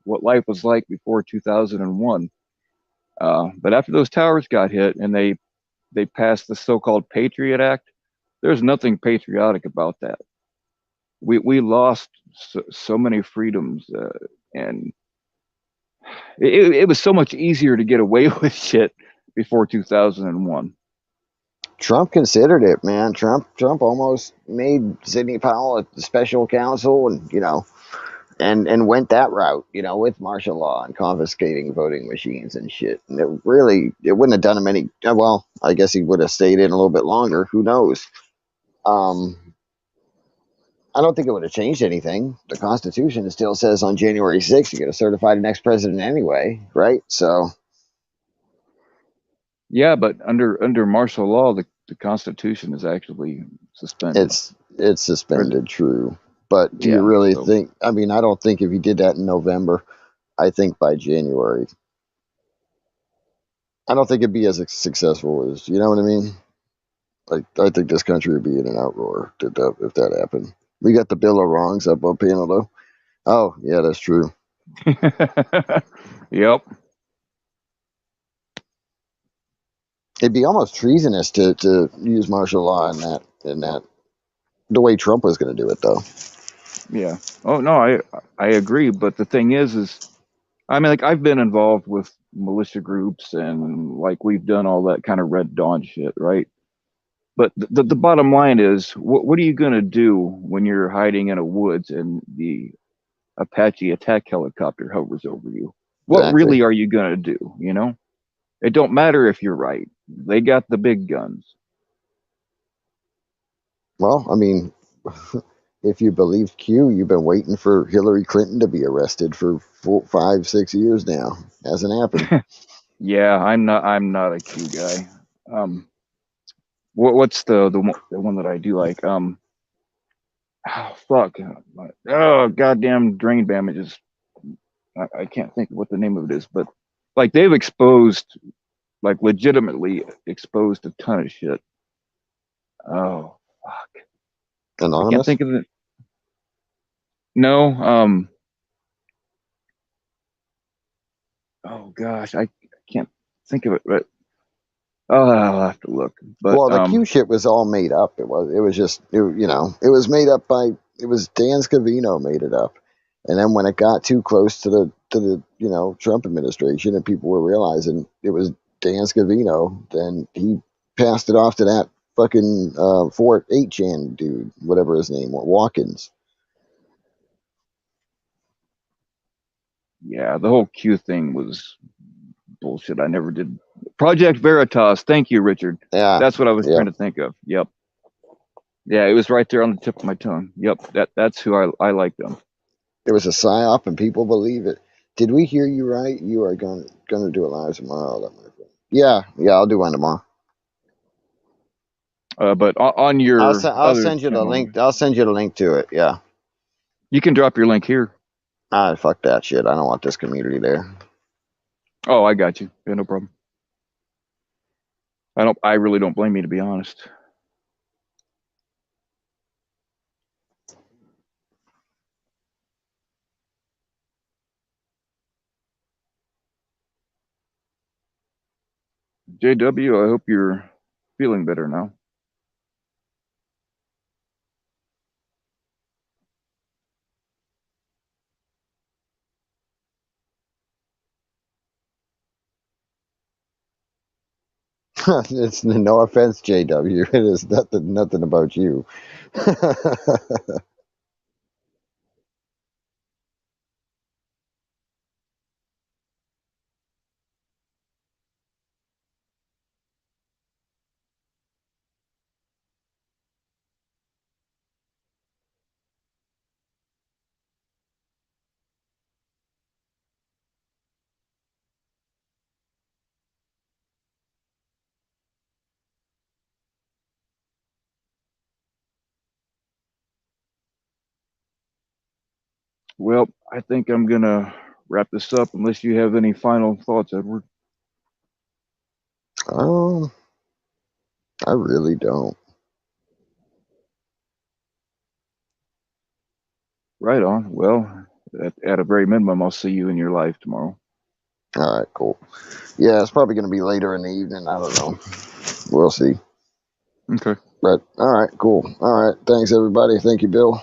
what life was like before 2001, but after those towers got hit and they passed the so-called Patriot Act, there's nothing patriotic about that. We lost so many freedoms, and it was so much easier to get away with shit before 2001. Trump considered it, man. Trump almost made Sidney Powell a special counsel, and and went that route, with martial law and confiscating voting machines and shit. And it wouldn't have done him any. Well, I guess he would have stayed in a little bit longer. Who knows? Um, I don't think it would have changed anything. The Constitution still says on January 6th you're going to certify the next president anyway, right? So Yeah, but under martial law, the Constitution is actually suspended. it's Or the, suspended, true. But do you yeah, really so think? I mean, I don't think if he did that in November, I think by January, I don't think it'd be as successful as, you know what I mean? Like, I think this country would be in an outroar if that happened. We got the Bill of Wrongs up on panel though. Oh yeah, that's true. yep. It'd be almost treasonous to use martial law in that the way Trump was going to do it though. Yeah. Oh no, I agree, but the thing is I mean, like I've been involved with militia groups and like we've done all that kind of Red Dawn shit, right? But the bottom line is, what are you gonna do when you're hiding in a woods and the Apache attack helicopter hovers over you? What Exactly. really are you gonna do? You know, it don't matter if you're right. They got the big guns. Well, I mean, if you believe Q, you've been waiting for Hillary Clinton to be arrested for 5, 6 years now. Hasn't happened. Yeah, I'm not a Q guy. Um, what's the one that I do like? Oh, fuck. Oh, goddamn drain damages. I can't think of what the name of it is, but like they've exposed, like legitimately exposed a ton of shit. Oh, fuck. I can't Anonymous. think of it. No. Oh gosh, I can't think of it, but oh, I'll have to look. But Well, the Q shit was all made up. It was just it was made up by it was Dan Scavino made it up, and then when it got too close to the Trump administration and people were realizing it was Dan Scavino, then he passed it off to that fucking Fort 8chan dude, whatever his name was, Watkins. Yeah, the whole Q thing was bullshit. I never did. Project Veritas. Thank you, Richard. Yeah, That's what I was yeah. trying to think of. Yep. Yeah, it was right there on the tip of my tongue. Yep. That's who I like them. There was a psyop, and people believe it. Did we hear you right? You are going to do a live tomorrow, my friend. Yeah, I'll do one tomorrow. But on your I'll other send you the channel, link. I'll send you the link to it. Yeah. you can drop your link here. Fuck that shit. I don't want this community there. Oh, I got you. Yeah, no problem. I really don't blame you, to be honest. JW, I hope you're feeling better now. It's no offense, JW. It is nothing about you. Well, I think I'm gonna wrap this up unless you have any final thoughts, Edward. um, I really don't. Right on. Well, at a very minimum, I'll see you in your life tomorrow. All right, cool. Yeah, it's probably going to be later in the evening. I don't know. We'll see. Okay. But all right, cool. All right, thanks everybody. Thank you, Bill.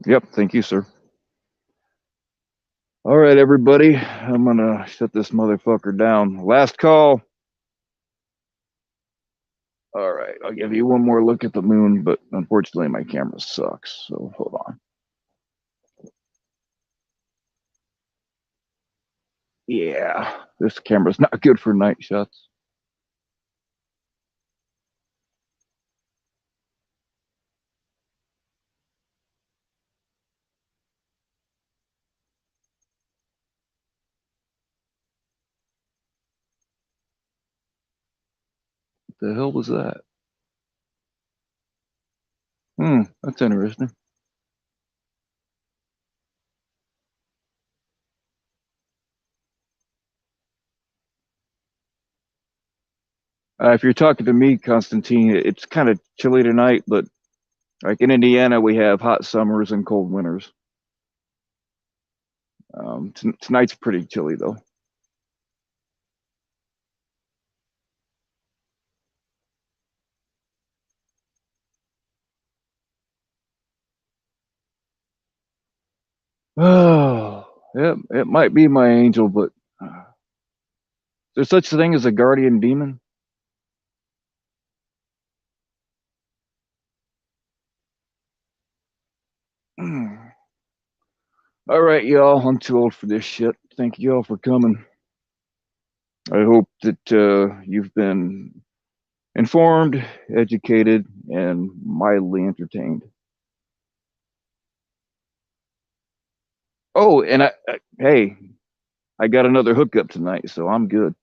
Yep. Thank you, sir. All right, everybody. I'm gonna shut this motherfucker down. Last call. All right. I'll give you one more look at the moon, but unfortunately, my camera sucks. So hold on. Yeah, this camera's not good for night shots. What the hell was that? That's interesting. If you're talking to me, Constantine, it's kind of chilly tonight, but like in Indiana, we have hot summers and cold winters. Tonight's pretty chilly though. Oh, it might be my angel, but there's such a thing as a guardian demon. All right, y'all. I'm too old for this shit. Thank you all for coming. I hope that you've been informed, educated, and mildly entertained. Oh, and hey, I got another hookup tonight, so I'm good.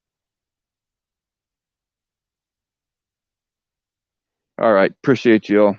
All right, appreciate you all.